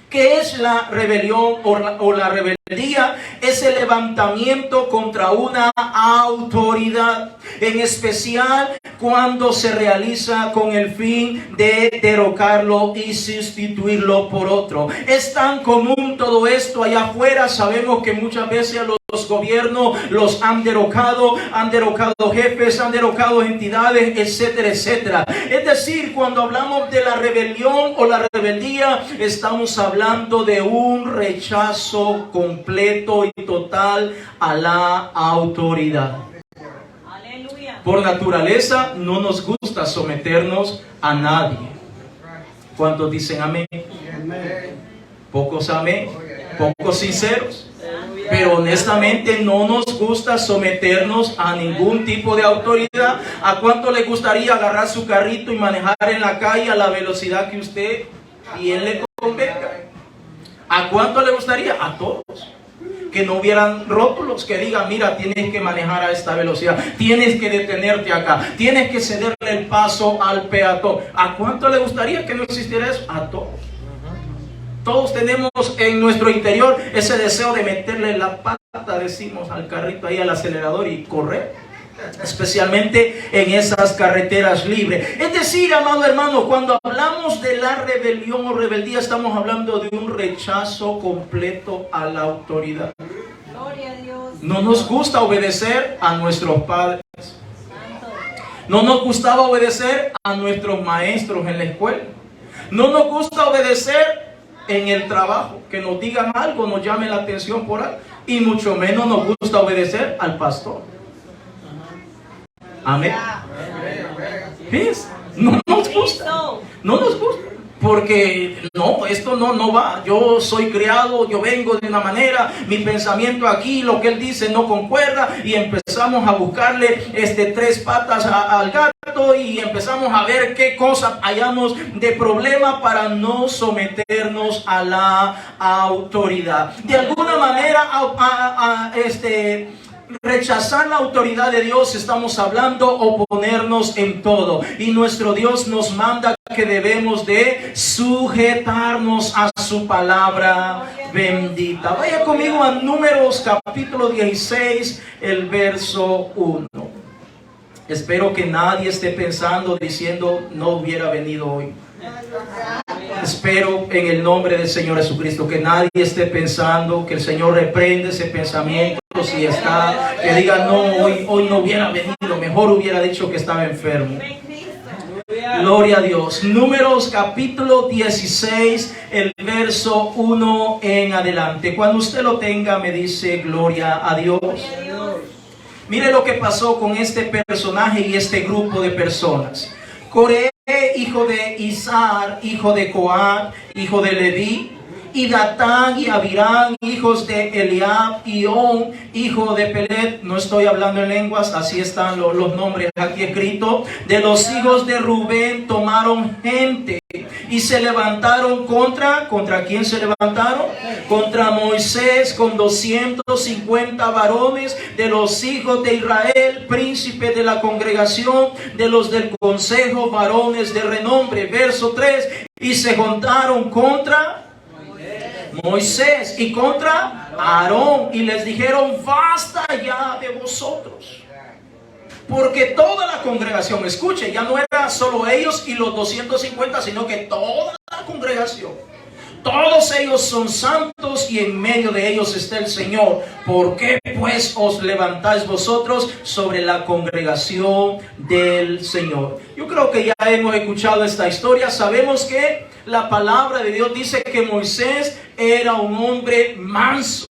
¿Qué es la rebelión o la rebeldía? rebeldía es el levantamiento contra una autoridad, en especial cuando se realiza con el fin de derrocarlo y sustituirlo por otro. Es tan común todo esto allá afuera. Sabemos que muchas veces los gobiernos los han derrocado jefes, han derrocado entidades, etcétera, etcétera. Es decir, cuando hablamos de la rebelión o la rebeldía, estamos hablando de un rechazo completo y total a la autoridad. Aleluya. Por naturaleza no nos gusta someternos a nadie. ¿Cuántos dicen amén? Pocos amén, pocos sinceros. Pero honestamente no nos gusta someternos a ningún tipo de autoridad. ¿A cuánto le gustaría agarrar su carrito y manejar en la calle a la velocidad que usted bien le convenga? ¿A cuánto le gustaría? A todos. Que no hubieran rótulos que digan, mira, tienes que manejar a esta velocidad, tienes que detenerte acá, tienes que cederle el paso al peatón. ¿A cuánto le gustaría que no existiera eso? A todos. Todos tenemos en nuestro interior ese deseo de meterle la pata, decimos, al carrito ahí, al acelerador y correr. Especialmente en esas carreteras libres. Es decir, amado hermano, cuando hablamos de la rebelión o rebeldía, estamos hablando de un rechazo completo a la autoridad. Gloria a Dios. No nos gusta obedecer a nuestros padres. No nos gustaba obedecer a nuestros maestros en la escuela. No nos gusta obedecer en el trabajo, que nos digan algo, nos llamen la atención por algo. Y mucho menos nos gusta obedecer al pastor. Amén. ¿Ves? No nos gusta. No nos gusta. Porque no, esto no va. Yo soy criado, yo vengo de una manera, mi pensamiento aquí, lo que él dice no concuerda, y empezamos a buscarle tres patas al gato y empezamos a ver qué cosas hayamos de problema para no someternos a la autoridad. De alguna manera, rechazar la autoridad de Dios, estamos hablando oponernos en todo, y nuestro Dios nos manda que debemos de sujetarnos a su palabra bendita. Vaya conmigo a Números capítulo 16, el verso 1. Espero que nadie esté pensando, diciendo, no hubiera venido hoy. Espero en el nombre del Señor Jesucristo que nadie esté pensando, que el Señor reprende ese pensamiento. Si está, que diga, no, hoy no hubiera venido, mejor hubiera dicho que estaba enfermo. Gloria a Dios. Números capítulo 16, el verso 1 en adelante. Cuando usted lo tenga, me dice gloria a Dios. Mire lo que pasó con este personaje y este grupo de personas. Coré, hijo de Izhar, hijo de Coat, hijo de Leví, y Datán y Abirán, hijos de Eliab, y On, hijo de Pelet. No estoy hablando en lenguas, así están los nombres aquí escritos. De los hijos de Rubén tomaron gente y se levantaron ¿contra quién se levantaron? Contra Moisés, con 250 varones de los hijos de Israel, príncipes de la congregación, de los del consejo, varones de renombre. Verso 3, y se juntaron contra Moisés y contra Aarón, y les dijeron, basta ya de vosotros, porque toda la congregación, escuche, ya no era solo ellos y los 250, sino que toda la congregación, todos ellos son santos y en medio de ellos está el Señor. ¿Por qué pues os levantáis vosotros sobre la congregación del Señor? Yo creo que ya hemos escuchado esta historia. Sabemos que la palabra de Dios dice que Moisés era un hombre manso,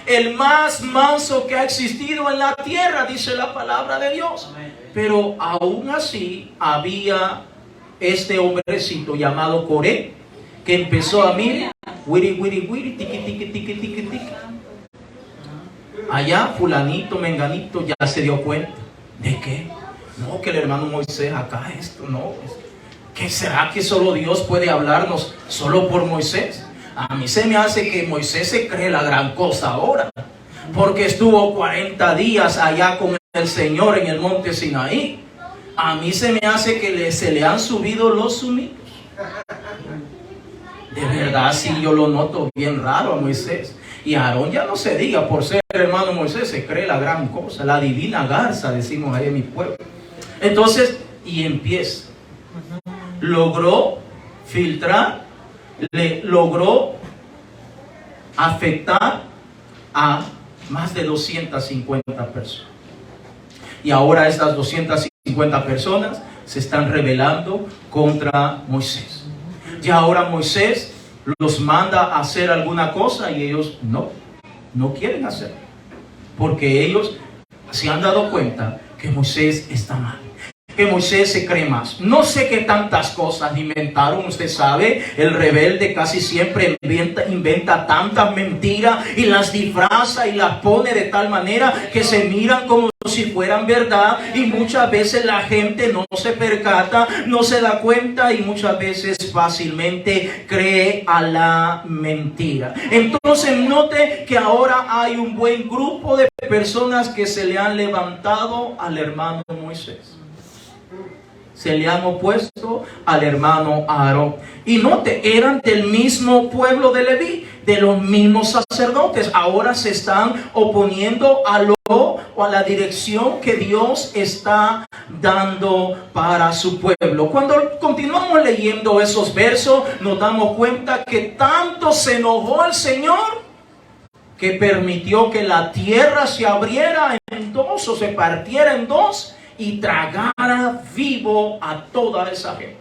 el más manso que ha existido en la tierra, dice la palabra de Dios. Pero aún así había este hombrecito llamado Coré, que empezó a mí, wiri, wiri, wiri, tiqui, tiqui, tiqui, tiqui, tiqui. Allá fulanito, menganito ya se dio cuenta. ¿De qué? No, que el hermano Moisés acá esto, no. ¿Qué será que solo Dios puede hablarnos solo por Moisés? A mí se me hace que Moisés se cree la gran cosa ahora, porque estuvo 40 días allá con el Señor en el monte Sinaí. A mí se me hace que se le han subido los sumitos. De verdad, sí, yo lo noto bien raro a Moisés. Y a Aarón ya no se diga, por ser hermano Moisés, se cree la gran cosa, la divina garza, decimos ahí en mi pueblo. Entonces, y empieza. Logró filtrar, logró afectar a más de 250 personas. Y ahora estas 250 personas se están rebelando contra Moisés. Y ahora Moisés los manda a hacer alguna cosa y ellos no quieren hacerlo. Porque ellos se han dado cuenta que Moisés está mal, que Moisés se cree más. No sé qué tantas cosas inventaron. Usted sabe, el rebelde casi siempre inventa tantas mentiras y las disfraza y las pone de tal manera que se miran como si fueran verdad, y muchas veces la gente no se percata, no se da cuenta y muchas veces fácilmente cree a la mentira. Entonces note que ahora hay un buen grupo de personas que se le han levantado al hermano Moisés. Se le han opuesto al hermano Aarón. Y note, eran del mismo pueblo de Leví, de los mismos sacerdotes. Ahora se están oponiendo a la dirección que Dios está dando para su pueblo. Cuando continuamos leyendo esos versos, nos damos cuenta que tanto se enojó el Señor que permitió que la tierra se abriera en dos o se partiera en dos y tragara vivo a toda esa gente.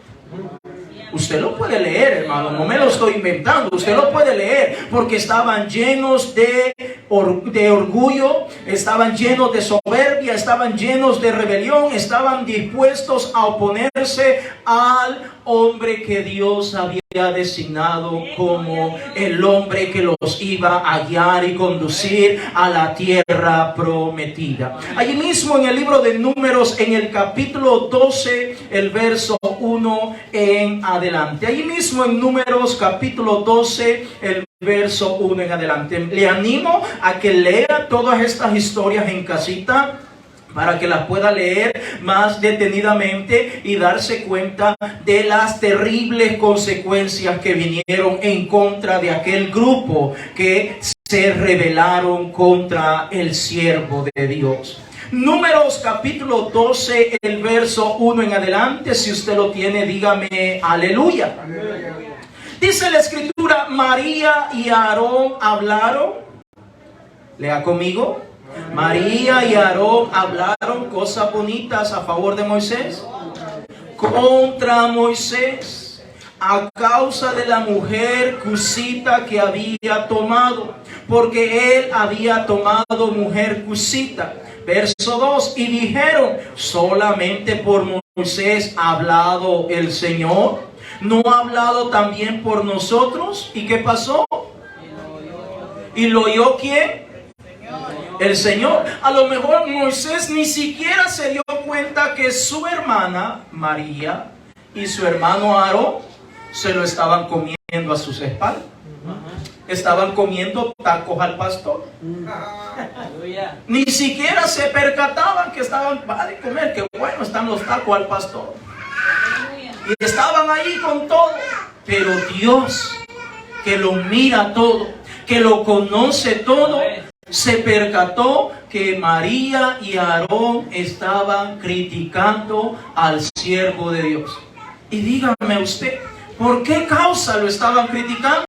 Usted lo puede leer, hermano, no me lo estoy inventando. Usted lo puede leer, porque estaban llenos de orgullo, estaban llenos de soberbia, estaban llenos de rebelión, estaban dispuestos a oponerse al hombre que Dios había designado como el hombre que los iba a guiar y conducir a la tierra prometida. Allí mismo en el libro de Números, en el capítulo 12, el verso 1 en adelante. Allí mismo en Números capítulo 12, el verso 1 en adelante. Le animo a que lea todas estas historias en casita, para que las pueda leer más detenidamente y darse cuenta de las terribles consecuencias que vinieron en contra de aquel grupo que se rebelaron contra el siervo de Dios. Números capítulo 12, el verso 1 en adelante. Si usted lo tiene, dígame aleluya. Dice la escritura: María y Aarón hablaron. Lea conmigo. María y Aarón hablaron cosas bonitas a favor de Moisés, contra Moisés, a causa de la mujer cusita que había tomado, porque él había tomado mujer cusita. Verso 2, y dijeron: solamente por Moisés ha hablado el Señor, ¿no ha hablado también por nosotros? ¿Y qué pasó? ¿Y lo oyó quién? El Señor. A lo mejor Moisés ni siquiera se dio cuenta que su hermana María y su hermano Aarón se lo estaban comiendo a sus espaldas. Estaban comiendo tacos al pastor. Ni siquiera se percataban que estaban para comer. Que bueno, están los tacos al pastor. Y estaban ahí con todo. Pero Dios, que lo mira todo, que lo conoce todo, se percató que María y Aarón estaban criticando al siervo de Dios. Y dígame usted, ¿por qué causa lo estaban criticando?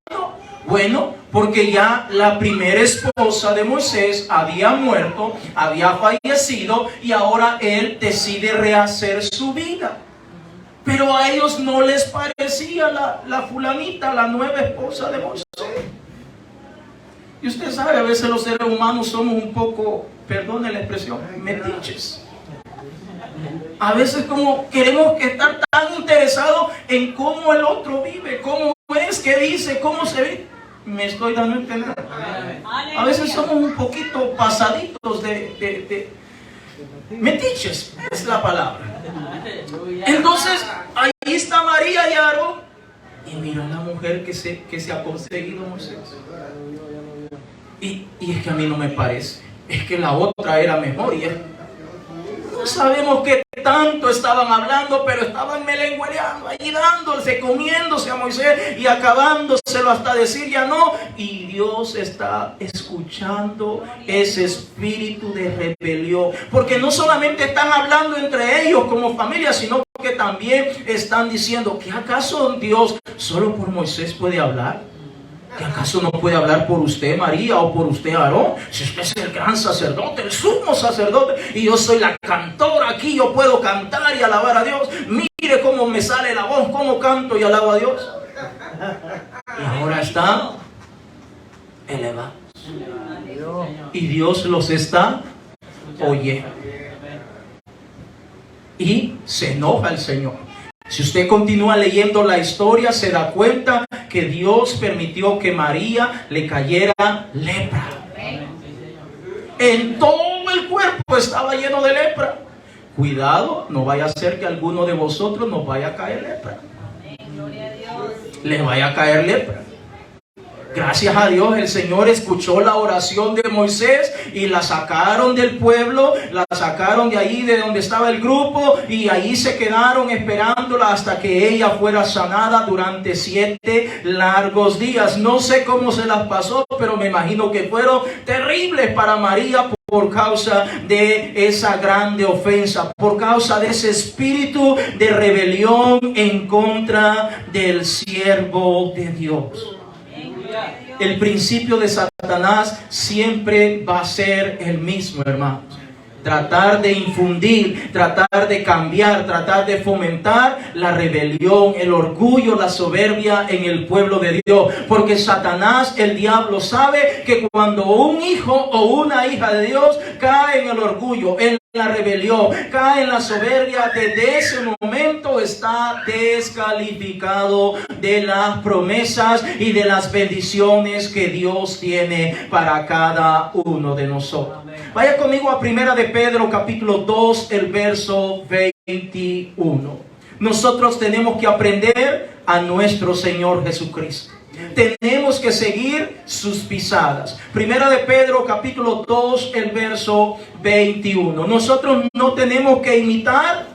Bueno, porque ya la primera esposa de Moisés había muerto, había fallecido, y ahora él decide rehacer su vida. Pero a ellos no les parecía la fulanita, la nueva esposa de Moisés. Y usted sabe, a veces los seres humanos somos un poco, perdone la expresión, metiches. A veces como queremos estar tan interesados en cómo el otro vive, cómo es, qué dice, cómo se ve. Me estoy dando a entender. A veces somos un poquito pasaditos de metiches, es la palabra. Entonces, ahí está María y Aarón. Y mira la mujer que se ha conseguido Moisés. Y es que a mí no me parece. Es que la otra era mejor. No sabemos qué tanto estaban hablando, pero estaban melengüeando, ahí dándose, comiéndose a Moisés y acabándoselo hasta decir ya no. Y Dios está escuchando ese espíritu de rebelión, porque no solamente están hablando entre ellos como familia, sino que también están diciendo que acaso Dios solo por Moisés puede hablar. ¿Que acaso no puede hablar por usted, María, o por usted, Aarón? Si usted es el gran sacerdote, el sumo sacerdote, y yo soy la cantora aquí, yo puedo cantar y alabar a Dios. Mire cómo me sale la voz, cómo canto y alabo a Dios. Y ahora están elevados. Y Dios los está oyendo. Y se enoja el Señor. Si usted continúa leyendo la historia, se da cuenta que Dios permitió que María le cayera lepra. En todo el cuerpo estaba lleno de lepra. Cuidado, no vaya a ser que alguno de vosotros nos vaya a caer lepra. Le vaya a caer lepra. Gracias a Dios el Señor escuchó la oración de Moisés y la sacaron del pueblo, la sacaron de ahí de donde estaba el grupo y ahí se quedaron esperándola hasta que ella fuera sanada durante 7 largos días. No sé cómo se las pasó, pero me imagino que fueron terribles para María por causa de esa grande ofensa, por causa de ese espíritu de rebelión en contra del siervo de Dios. El principio de Satanás siempre va a ser el mismo, hermanos. Tratar de infundir, tratar de cambiar, tratar de fomentar la rebelión, el orgullo, la soberbia en el pueblo de Dios. Porque Satanás, el diablo, sabe que cuando un hijo o una hija de Dios cae en el orgullo, en la rebelión, cae en la soberbia, desde ese momento está descalificado de las promesas y de las bendiciones que Dios tiene para cada uno de nosotros. Vaya conmigo a Primera de Pedro capítulo 2, el verso 21. Nosotros tenemos que aprender a nuestro Señor Jesucristo. Tenemos que seguir sus pisadas. Primera de Pedro capítulo 2, el verso 21. Nosotros no tenemos que imitar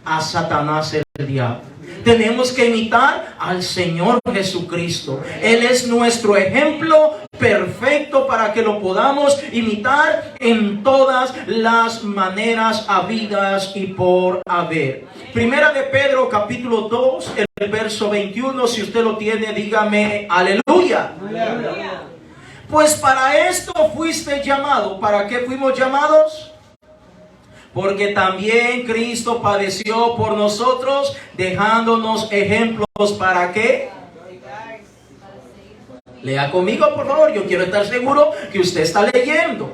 a Satanás, el diablo. Tenemos que imitar al Señor Jesucristo. Él es nuestro ejemplo perfecto para que lo podamos imitar en todas las maneras habidas y por haber. Primera de Pedro capítulo 2, el verso 21. Si usted lo tiene, dígame aleluya. Aleluya. Pues para esto fuiste llamado. ¿Para qué fuimos llamados? Porque también Cristo padeció por nosotros, dejándonos ejemplos. ¿Para qué? Lea conmigo, por favor. Yo quiero estar seguro que usted está leyendo.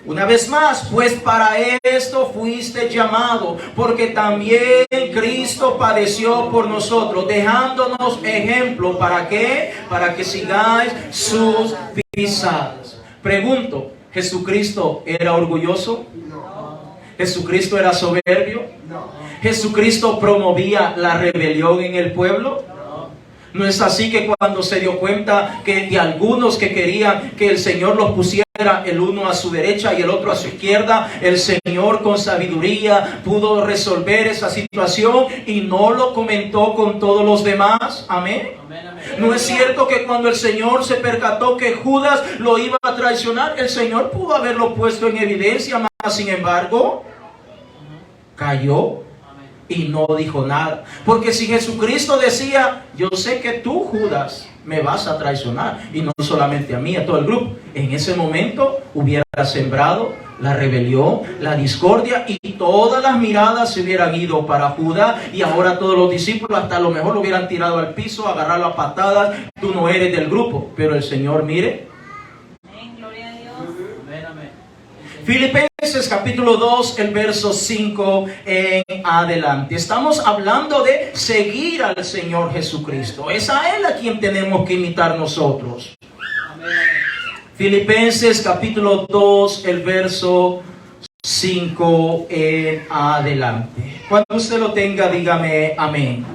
Una vez más, pues para esto fuiste llamado, porque también Cristo padeció por nosotros, dejándonos ejemplo. ¿Para qué? Para que sigáis sus pisadas. Pregunto, ¿Jesucristo era orgulloso? ¿Jesucristo era soberbio? ¿Jesucristo promovía la rebelión en el pueblo? ¿No es así que cuando se dio cuenta que de algunos que querían que el Señor los pusiera el uno a su derecha y el otro a su izquierda, el Señor con sabiduría pudo resolver esa situación y no lo comentó con todos los demás? Amén. ¿No es cierto que cuando el Señor se percató que Judas lo iba a traicionar, el Señor pudo haberlo puesto en evidencia, mas sin embargo cayó y no dijo nada? Porque si Jesucristo decía, yo sé que tú, Judas, me vas a traicionar, y no solamente a mí, a todo el grupo, en ese momento hubiera sembrado la rebelión, la discordia, y todas las miradas se hubieran ido para Judas, y ahora todos los discípulos hasta a lo mejor lo hubieran tirado al piso, agarrarlo a patadas. Tú no eres del grupo. Pero el Señor, mire, Filipenses capítulo 2, el verso 5 en adelante. Estamos hablando de seguir al Señor Jesucristo. Es a Él a quien tenemos que imitar nosotros. Filipenses capítulo 2, el verso 5 en adelante. Cuando usted lo tenga, dígame amén.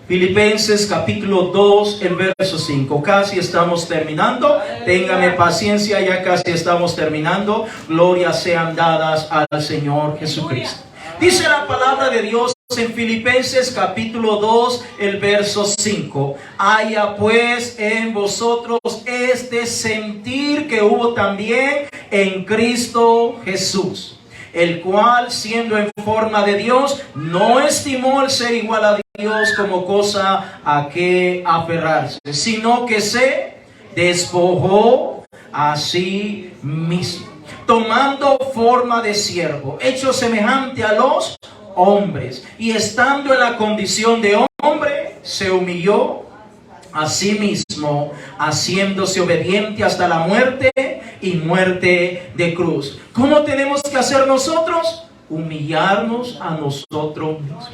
Filipenses capítulo 2, el verso 5. Casi estamos terminando. Téngame paciencia, ya casi estamos terminando. Glorias sean dadas al Señor Jesucristo. Dice la palabra de Dios en Filipenses capítulo 2, el verso 5. Haya pues en vosotros este sentir que hubo también en Cristo Jesús, el cual, siendo en forma de Dios, no estimó el ser igual a Dios como cosa a que aferrarse, sino que se despojó a sí mismo, tomando forma de siervo, hecho semejante a los hombres, y estando en la condición de hombre, se humilló a sí mismo, haciéndose obediente hasta la muerte y muerte de cruz. ¿Cómo tenemos que hacer nosotros? Humillarnos a nosotros mismos.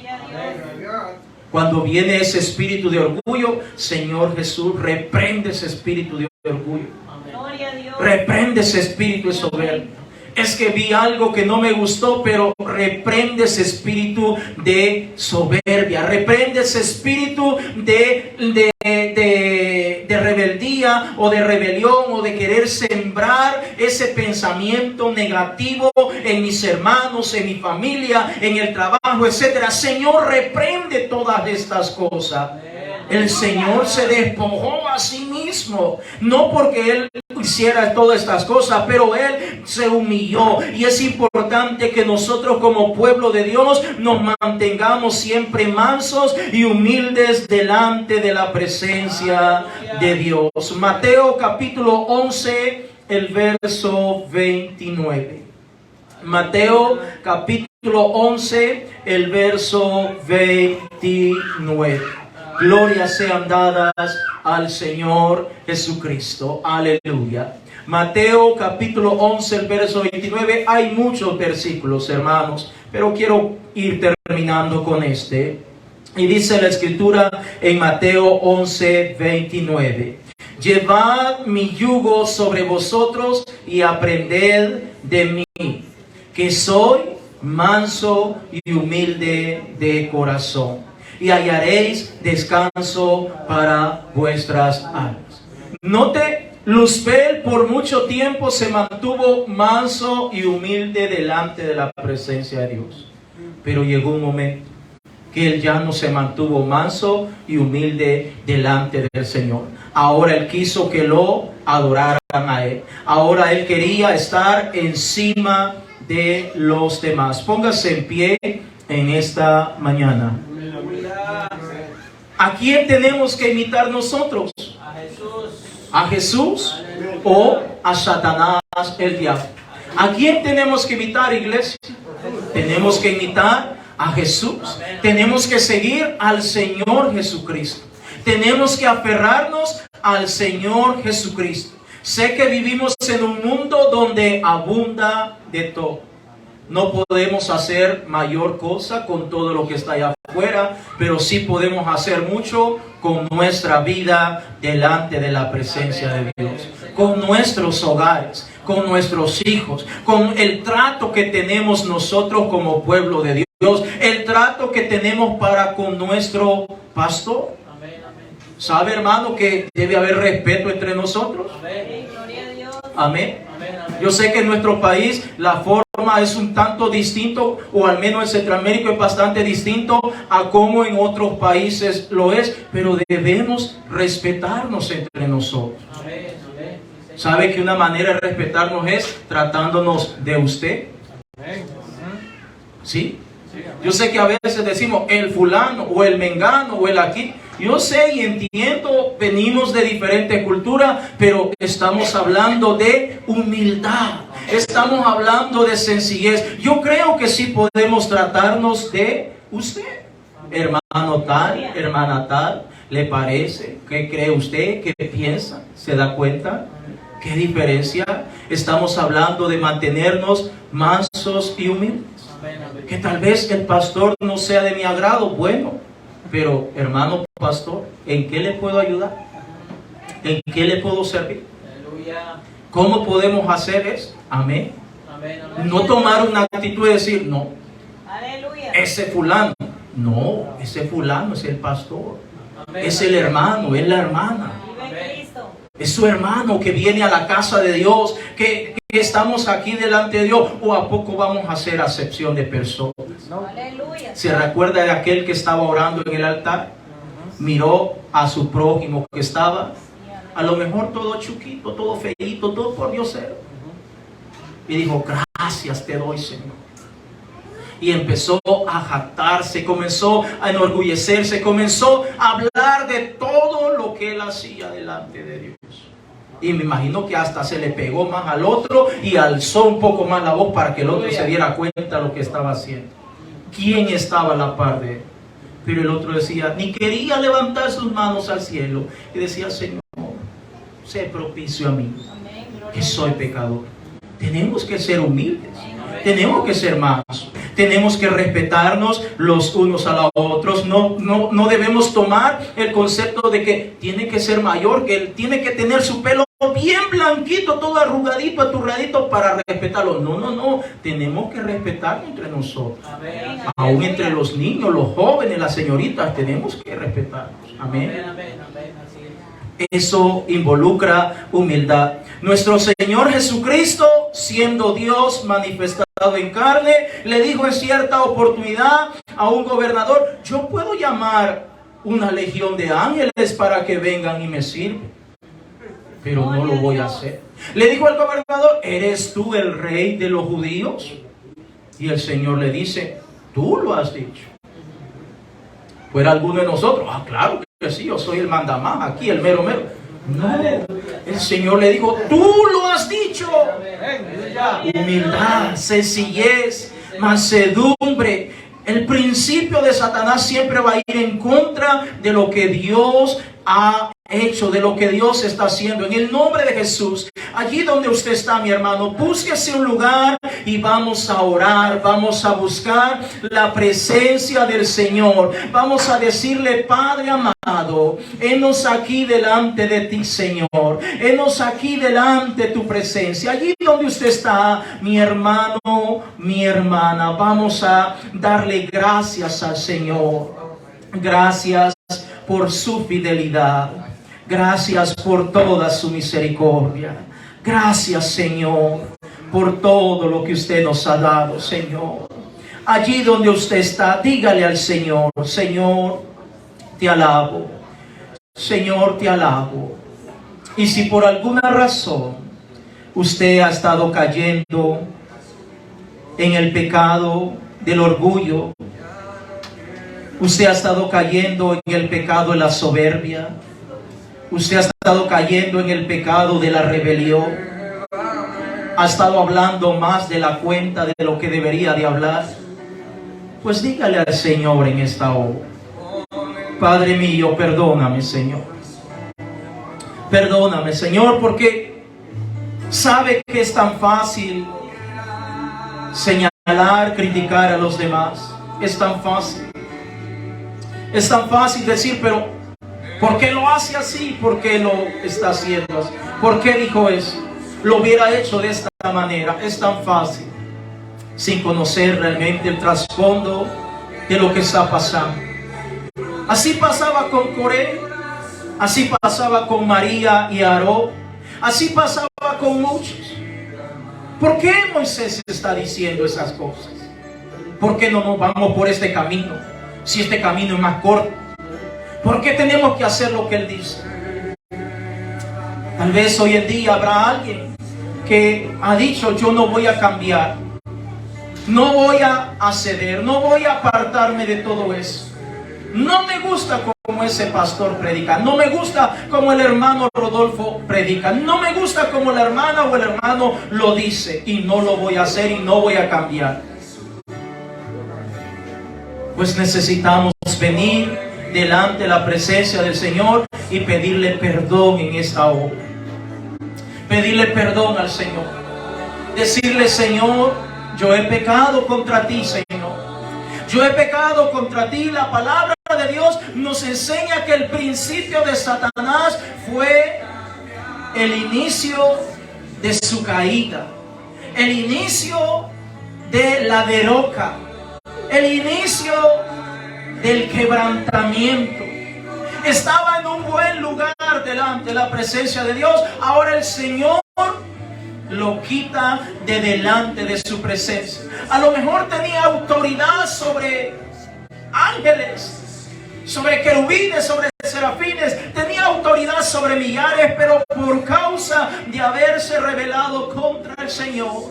Cuando viene ese espíritu de orgullo, Señor Jesús, reprende ese espíritu de orgullo. Reprende ese espíritu de soberbia. Es que vi algo que no me gustó, pero reprende ese espíritu de soberbia. Reprende ese espíritu de rebeldía o de rebelión o de querer sembrar ese pensamiento negativo en mis hermanos, en mi familia, en el trabajo, etcétera. Señor, reprende todas estas cosas. El Señor se despojó a sí mismo, no porque Él hiciera todas estas cosas, pero Él se humilló. Y es importante que nosotros como pueblo de Dios nos mantengamos siempre mansos y humildes delante de la presencia de Dios. Mateo capítulo 11, el verso 29. Mateo capítulo 11, el verso 29. Glorias sean dadas al Señor Jesucristo. Aleluya. Mateo capítulo 11, el verso 29. Hay muchos versículos, hermanos, pero quiero ir terminando con este. Y dice la Escritura en Mateo 11, 29. Llevad mi yugo sobre vosotros y aprended de mí, que soy manso y humilde de corazón, y hallaréis descanso para vuestras almas. Note, Luzbel por mucho tiempo se mantuvo manso y humilde delante de la presencia de Dios. Pero llegó un momento que él ya no se mantuvo manso y humilde delante del Señor. Ahora él quiso que lo adoraran a él. Ahora él quería estar encima de los demás. Póngase en pie en esta mañana. ¿A quién tenemos que imitar nosotros? A Jesús. ¿A Jesús o a Satanás, el diablo? ¿A quién tenemos que imitar, iglesia? Tenemos que imitar a Jesús. Tenemos que seguir al Señor Jesucristo. Tenemos que aferrarnos al Señor Jesucristo. Sé que vivimos en un mundo donde abunda de todo. No podemos hacer mayor cosa con todo lo que está allá afuera, pero sí podemos hacer mucho con nuestra vida delante de la presencia de Dios, con nuestros hogares, con nuestros hijos, con el trato que tenemos nosotros como pueblo de Dios, el trato que tenemos para con nuestro pastor. ¿Sabe, hermano, que debe haber respeto entre nosotros? Amén. Yo sé que en nuestro país la forma es un tanto distinto, o al menos en Centroamérica es bastante distinto a como en otros países lo es, pero debemos respetarnos entre nosotros. ¿Sabe que una manera de respetarnos es tratándonos de usted? ¿Sí? Yo sé que a veces decimos el fulano o el mengano o el aquí. Yo sé y entiendo, venimos de diferentes culturas, pero estamos hablando de humildad. Estamos hablando de sencillez. Yo creo que sí podemos tratarnos de usted. Hermano tal, hermana tal, ¿le parece? ¿Qué cree usted? ¿Qué piensa? ¿Se da cuenta? ¿Qué diferencia? Estamos hablando de mantenernos mansos y humildes. Que tal vez el pastor no sea de mi agrado, bueno, pero hermano pastor, ¿en qué le puedo ayudar? ¿En qué le puedo servir? ¿Cómo podemos hacer eso? Amén. No tomar una actitud de decir, no, ese fulano, No, ese fulano es el pastor, es el hermano, es la hermana. Vive Cristo. Es su hermano que viene a la casa de Dios, que estamos aquí delante de Dios, o a poco vamos a hacer acepción de personas. Aleluya. ¿Se recuerda de aquel que estaba orando en el altar? Miró a su prójimo que estaba, a lo mejor todo chuquito, todo feíto, todo por diosero, y dijo: gracias te doy, Señor. Y empezó a jactarse, comenzó a enorgullecerse, comenzó a hablar de todo lo que él hacía delante de Dios. Y me imagino que hasta se le pegó más al otro y alzó un poco más la voz para que el otro se diera cuenta de lo que estaba haciendo. ¿Quién estaba a la par de él? Pero el otro decía, ni quería levantar sus manos al cielo, y decía: Señor, sé propicio a mí, que soy pecador. Tenemos que ser humildes, tenemos que ser mansos, tenemos que respetarnos los unos a los otros. No debemos tomar el concepto de que tiene que ser mayor, que él tiene que tener su pelo bien blanquito, todo arrugadito, aturradito para respetarlo. No, tenemos que respetarnos entre nosotros. Aún entre los niños, los jóvenes, las señoritas, tenemos que respetarnos. Amén. Eso involucra humildad. Nuestro Señor Jesucristo, siendo Dios manifestado en carne, le dijo en cierta oportunidad a un gobernador: yo puedo llamar una legión de ángeles para que vengan y me sirvan, pero no lo voy a hacer. Le dijo al gobernador: ¿eres tú el rey de los judíos? Y el Señor le dice: tú lo has dicho. ¿Fuera alguno de nosotros? Ah, claro que sí, yo soy el mandamás aquí, el mero. No, el Señor le dijo: tú lo has dicho. Humildad, sencillez, mansedumbre. El principio de Satanás siempre va a ir en contra de lo que Dios ha hecho, de lo que Dios está haciendo. En el nombre de Jesús, allí donde usted está, mi hermano, búsquese un lugar y vamos a orar, vamos a buscar la presencia del Señor. Vamos a decirle: Padre amado, henos aquí delante de ti, Señor. Henos aquí delante de tu presencia. Allí donde usted está, mi hermano, mi hermana, vamos a darle gracias al Señor. Gracias por su fidelidad. Gracias por toda su misericordia. Gracias, Señor, por todo lo que usted nos ha dado, Señor. Allí donde usted está, dígale al Señor: Señor, te alabo. Señor, te alabo. Y si por alguna razón usted ha estado cayendo en el pecado del orgullo, usted ha estado cayendo en el pecado de la soberbia, usted ha estado cayendo en el pecado de la rebelión, ha estado hablando más de la cuenta de lo que debería de hablar, pues dígale al Señor en esta hora: Padre mío, perdóname, Señor. Perdóname, Señor, porque sabe que es tan fácil señalar, criticar a los demás. Es tan fácil. Es tan fácil decir: pero ¿por qué lo hace así? ¿Por qué lo está haciendo así? ¿Por qué dijo eso? Lo hubiera hecho de esta manera. Es tan fácil, sin conocer realmente el trasfondo de lo que está pasando. Así pasaba con Coré, así pasaba con María y Aarón, así pasaba con muchos. ¿Por qué Moisés está diciendo esas cosas? ¿Por qué no nos vamos por este camino, si este camino es más corto? ¿Por qué tenemos que hacer lo que él dice? Tal vez hoy en día habrá alguien que ha dicho: yo no voy a cambiar, no voy a ceder, no voy a apartarme de todo eso. No me gusta como ese pastor predica, no me gusta como el hermano Rodolfo predica, no me gusta como la hermana o el hermano lo dice, y no lo voy a hacer y no voy a cambiar. Pues necesitamos venir delante de la presencia del Señor y pedirle perdón en esta hora. Pedirle perdón al Señor. Decirle: Señor, yo he pecado contra ti, Señor. Yo he pecado contra ti. La palabra de Dios nos enseña que el principio de Satanás fue el inicio de su caída, el inicio de la derrota, el inicio del quebrantamiento. Estaba en un buen lugar delante de la presencia de Dios. Ahora el Señor lo quita de delante de su presencia. A lo mejor tenía autoridad sobre ángeles, sobre querubines, sobre serafines, tenía autoridad sobre millares, pero por causa de haberse rebelado contra el Señor,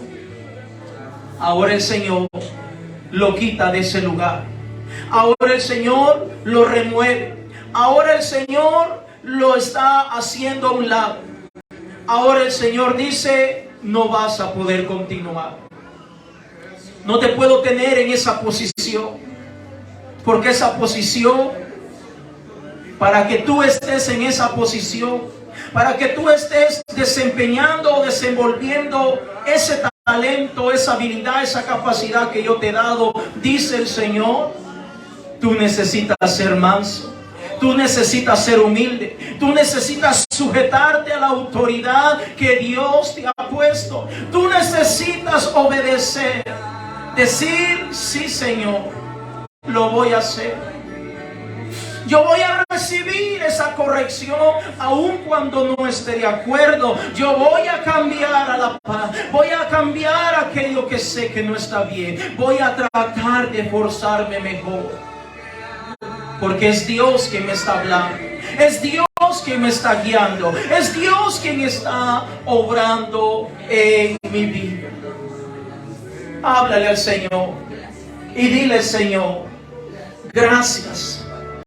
ahora el Señor lo quita de ese lugar. Ahora el Señor lo remueve. Ahora el Señor lo está haciendo a un lado. Ahora el Señor dice: no vas a poder continuar. No te puedo tener en esa posición. Porque esa posición, para que tú estés en esa posición, para que tú estés desempeñando o desenvolviendo ese talento, esa habilidad, esa capacidad que yo te he dado, dice el Señor, tú necesitas ser manso. Tú necesitas ser humilde. Tú necesitas sujetarte a la autoridad que Dios te ha puesto. Tú necesitas obedecer. Decir: sí, Señor, lo voy a hacer. Yo voy a recibir esa corrección aun cuando no esté de acuerdo. Yo voy a cambiar a la paz. Voy a cambiar aquello que sé que no está bien. Voy a tratar de forzarme mejor. Porque es Dios quien me está hablando. Es Dios quien me está guiando. Es Dios quien está obrando en mi vida. Háblale al Señor y dile: Señor, gracias.